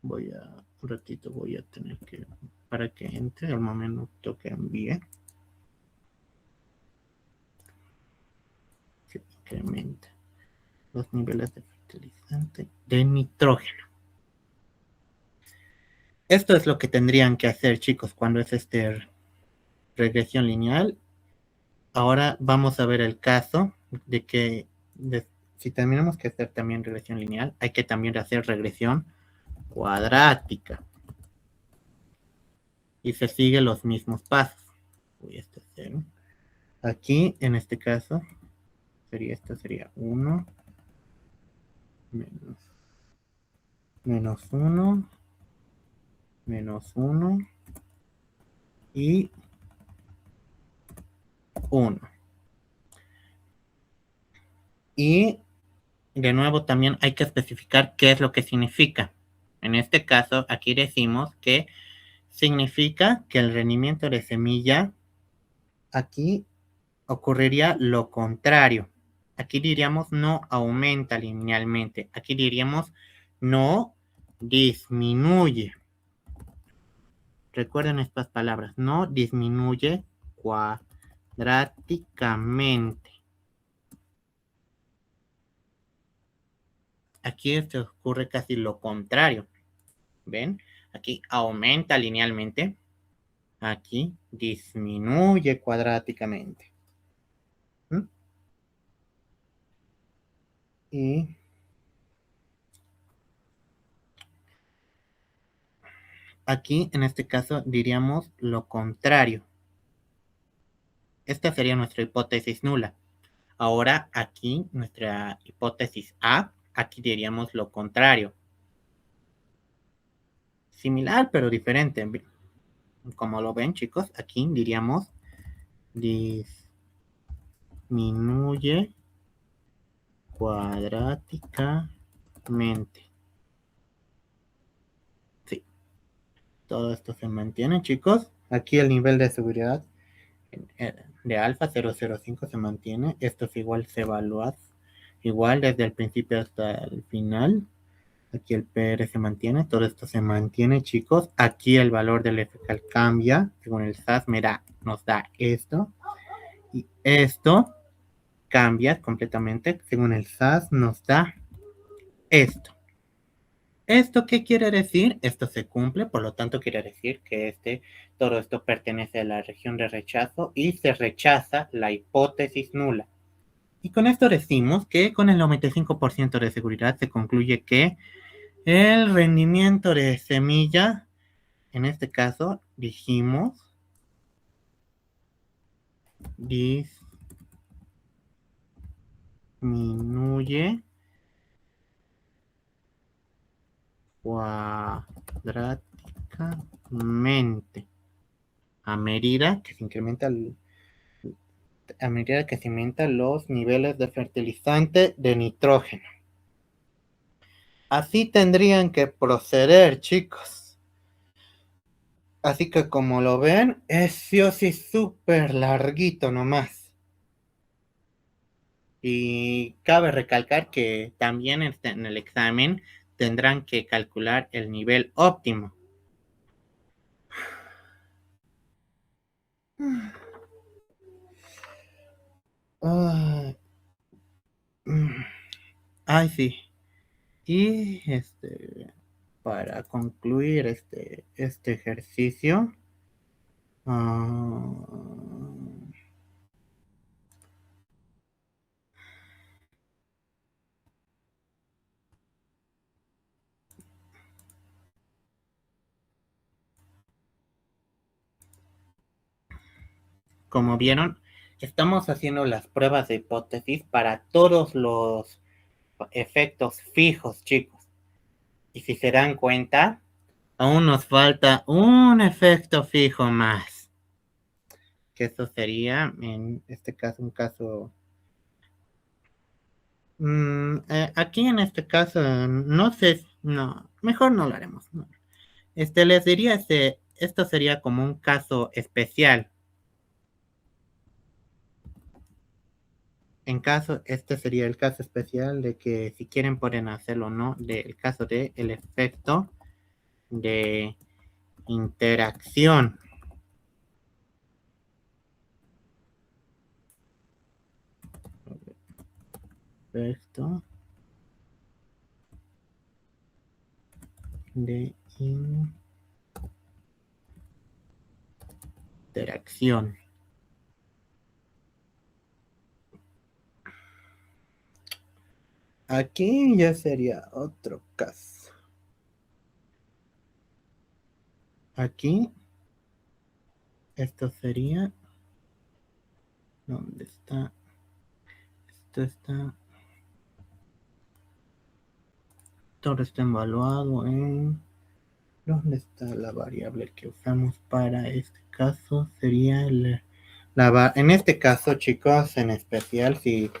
Voy a un ratito, voy a tener que, para que entre el momento que envíe. Se incrementa los niveles de fertilizante de nitrógeno. Esto es lo que tendrían que hacer, chicos, cuando es regresión lineal. Ahora vamos a ver el caso de que si tenemos que hacer también regresión lineal, hay que también hacer regresión cuadrática. y se siguen los mismos pasos. Uy, este es 0. Aquí, en este caso, sería 1 menos 1 menos 1 y 1. Y de nuevo también hay que especificar qué es lo que significa. En este caso, aquí decimos que significa que el rendimiento de semilla, aquí ocurriría lo contrario. Aquí diríamos no aumenta linealmente. Aquí diríamos no disminuye. Recuerden estas palabras, no disminuye cuadráticamente. Aquí se ocurre casi lo contrario. ¿Ven? Aquí aumenta linealmente. Aquí disminuye cuadráticamente. ¿Mm? Y aquí, en este caso, diríamos lo contrario. Esta sería nuestra hipótesis nula. Ahora aquí, nuestra hipótesis A, aquí diríamos lo contrario. Similar, pero diferente. Como lo ven, chicos, aquí diríamos disminuye cuadráticamente. Sí, todo esto se mantiene, chicos. Aquí el nivel de seguridad de alfa 005 se mantiene. Esto es igual, se evalúa igual desde el principio hasta el final. Aquí el PR se mantiene, todo esto se mantiene, chicos. Aquí el valor del FCAL cambia según el SAS, nos da esto. Y esto cambia completamente según el SAS, nos da esto. ¿Esto qué quiere decir? Esto se cumple, por lo tanto quiere decir que todo esto pertenece a la región de rechazo y se rechaza la hipótesis nula. Y con esto decimos que con el 95% de seguridad se concluye que el rendimiento de semilla, en este caso, dijimos, disminuye cuadráticamente a medida que se incrementa a medida que se aumentan los niveles de fertilizante de nitrógeno. Así tendrían que proceder, chicos. Así que como lo ven, es sí o sí súper larguito nomás. Y cabe recalcar que también en el examen tendrán que calcular el nivel óptimo. Ay, ay, sí. Y para concluir este ejercicio, como vieron, estamos haciendo las pruebas de hipótesis para todos los efectos fijos, chicos. Y si se dan cuenta, aún nos falta un efecto fijo más. Que eso sería, en este caso, un caso... aquí en este caso, no sé, no, mejor no lo haremos. No. Les diría, esto sería como un caso especial. Este sería el caso especial de que si quieren pueden hacerlo o no, del caso de el efecto de interacción. Efecto de interacción. Aquí ya sería otro caso. Aquí Esto sería, ¿dónde está? Esto está, todo está evaluado en, ¿dónde está la variable que usamos para este caso? Sería en este caso, chicos, en especial, si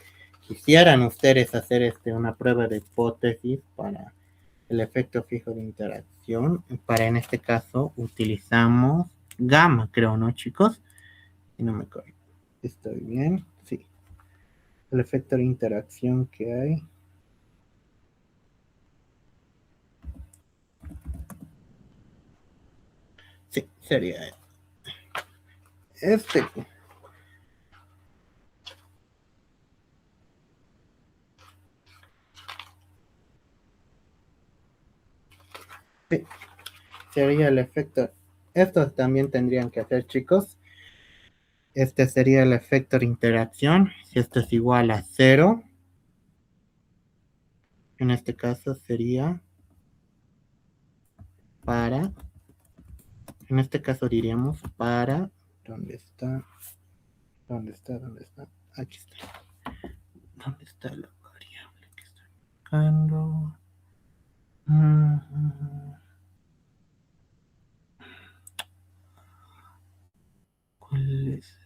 quisieran ustedes hacer una prueba de hipótesis para el efecto fijo de interacción, para en este caso utilizamos gamma, creo, ¿no, chicos? Si no me acuerdo. ¿Estoy bien? Sí. El efecto de interacción que hay. Sí, sería este. Sí, sería el efecto. Estos también tendrían que hacer, chicos. Este sería el efecto de interacción. Si esto es igual a cero, en este caso sería para, en este caso diríamos para, ¿dónde está? ¿Dónde está? ¿Dónde está? Aquí está. ¿Dónde está la variable que estoy buscando? ¿Cuál es?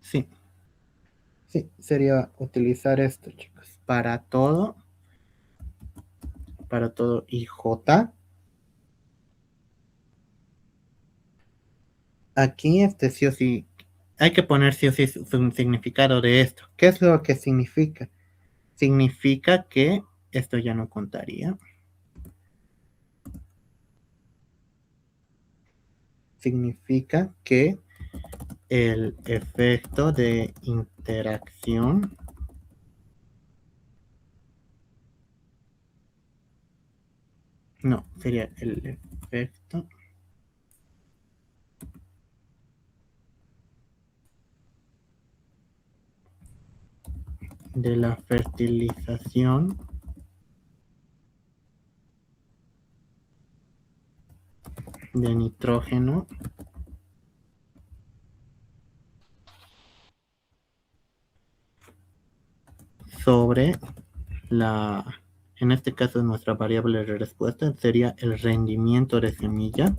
Sí, sí, sería utilizar esto, chicos, para todo IJ. Aquí sí o sí, hay que poner sí o sí un significado de esto. ¿Qué es lo que significa? Significa que esto ya no contaría. Significa que el efecto de interacción no, sería el efecto de la fertilización de nitrógeno sobre en este caso nuestra variable de respuesta sería el rendimiento de semilla.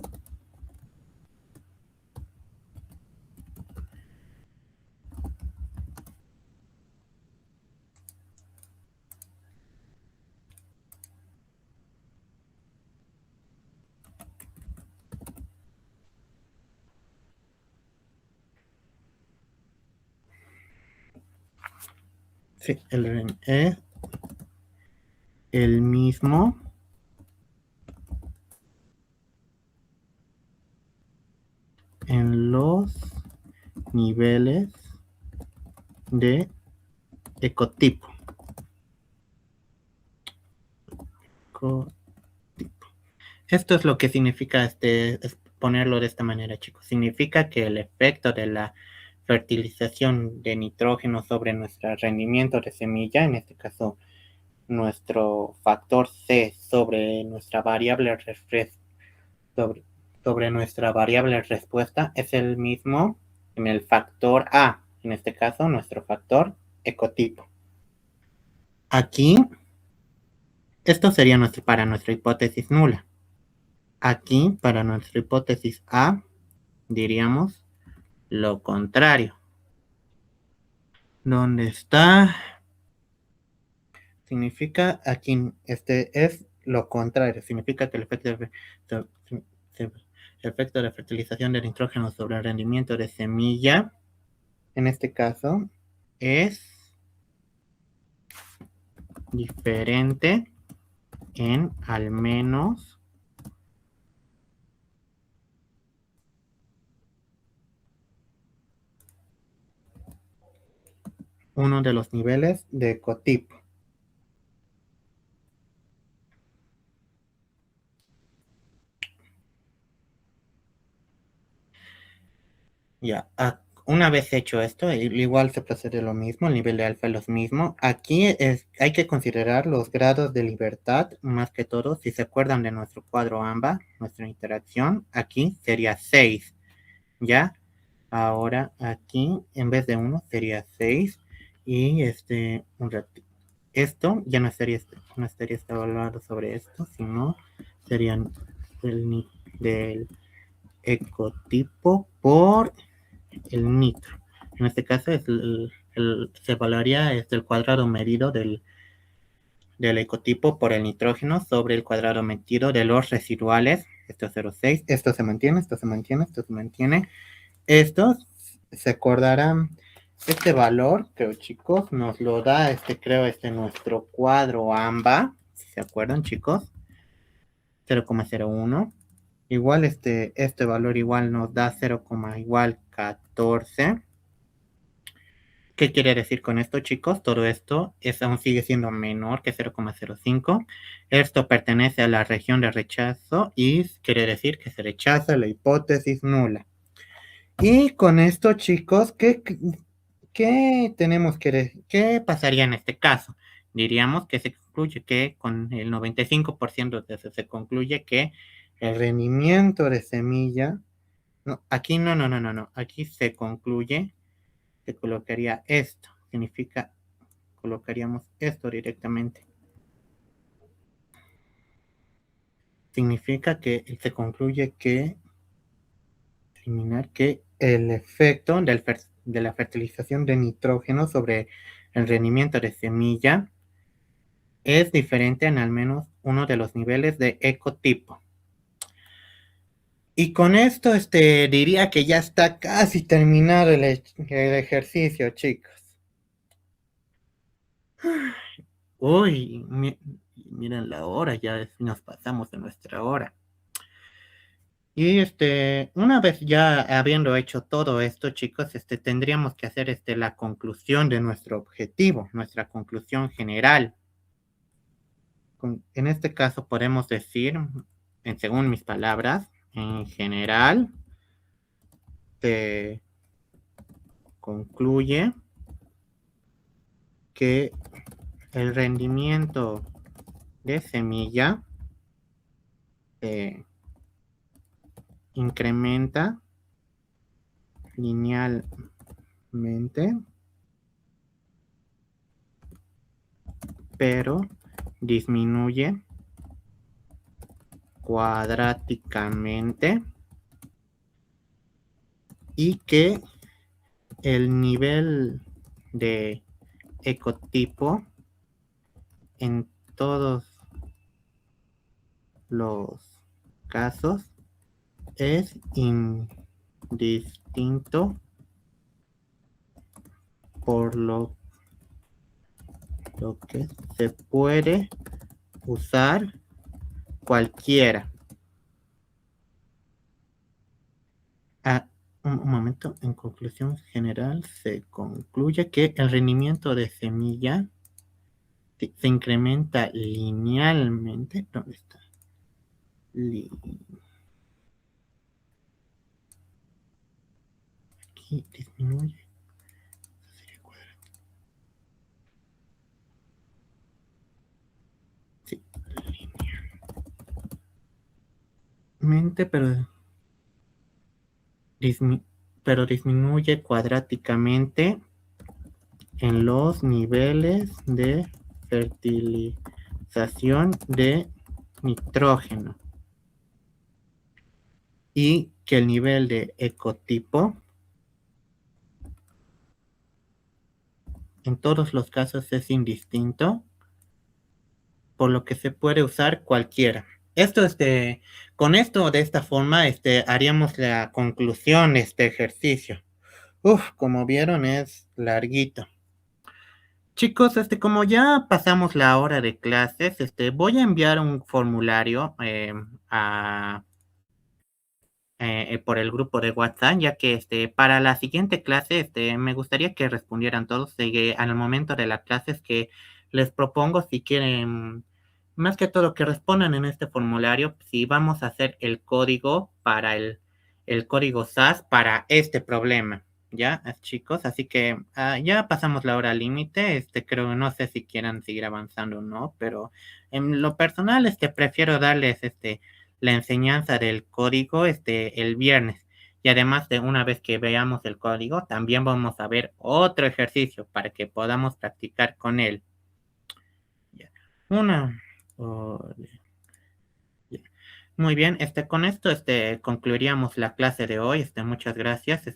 Sí, es el mismo en los niveles de ecotipo. Esto es lo que significa ponerlo de esta manera, chicos. Significa que el efecto de la fertilización de nitrógeno sobre nuestro rendimiento de semilla, en este caso nuestro factor C sobre, sobre nuestra variable respuesta, es el mismo en el factor A, en este caso nuestro factor ecotipo. Aquí, esto sería para nuestra hipótesis nula. Aquí, para nuestra hipótesis A, diríamos lo contrario. ¿Dónde está? Significa aquí, es lo contrario. Significa que el efecto de fertilización de nitrógeno sobre el rendimiento de semilla, en este caso, es diferente en al menos uno de los niveles de ecotipo. Ya, una vez hecho esto, igual se procede lo mismo, el nivel de alfa es lo mismo. Aquí hay que considerar los grados de libertad, más que todo, si se acuerdan de nuestro cuadro AMBA, nuestra interacción, aquí sería 6, ¿ya? Ahora aquí, en vez de 1, sería 6, y esto ya no estaría evaluado sobre esto, sino serían del ecotipo por el nitro. En este caso se evaluaría el cuadrado medido del ecotipo por el nitrógeno sobre el cuadrado medido de los residuales. Esto es 0,6. Esto se mantiene, esto se mantiene, esto se mantiene. Estos se acordarán. Este valor, creo chicos, nos lo da nuestro cuadro AMBA. Si se acuerdan chicos, 0,01. Igual este valor igual nos da 0,14. ¿Qué quiere decir con esto, chicos? Todo esto aún sigue siendo menor que 0,05. Esto pertenece a la región de rechazo y quiere decir que se rechaza la hipótesis nula. Y con esto, chicos, ¿qué tenemos qué pasaría en este caso? Diríamos que se concluye que con el 95% de eso se concluye que el rendimiento de semilla, no, aquí no, aquí se concluye, se colocaría esto, significa, colocaríamos esto directamente. Significa que se concluye que, eliminar que el efecto de la fertilización de nitrógeno sobre el rendimiento de semilla es diferente en al menos uno de los niveles de ecotipo. Y con esto diría que ya está casi terminado el ejercicio, chicos. Uy, miren la hora, ya nos pasamos de nuestra hora. Y una vez ya habiendo hecho todo esto, chicos, tendríamos que hacer la conclusión de nuestro objetivo, nuestra conclusión general. En este caso podemos decir, según mis palabras, en general, se concluye que el rendimiento de semilla se incrementa linealmente, pero disminuye cuadráticamente y que el nivel de ecotipo en todos los casos es indistinto, por lo que se puede usar cualquiera. Un momento, en conclusión general se concluye que el rendimiento de semilla se incrementa linealmente. ¿Dónde está? Aquí disminuye. Sí, linealmente, pero disminuye cuadráticamente en los niveles de fertilización de nitrógeno y que el nivel de ecotipo en todos los casos es indistinto, por lo que se puede usar cualquiera. Esto, con esto, de esta forma, haríamos la conclusión de este ejercicio. Como vieron, es larguito. Chicos, como ya pasamos la hora de clases, voy a enviar un formulario por el grupo de WhatsApp, ya que para la siguiente clase me gustaría que respondieran todos al momento de las clases que les propongo, si quieren, más que todo que respondan en este formulario, si vamos a hacer el código para el código SAS para este problema. ya, chicos, así que ya pasamos la hora límite, creo, no sé si quieran seguir avanzando o no, pero en lo personal, prefiero darles, la enseñanza del código, el viernes. Y además de una vez que veamos el código, también vamos a ver otro ejercicio para que podamos practicar con él. Ya. Una. Oh, ya. Muy bien, con esto concluiríamos la clase de hoy. Muchas gracias.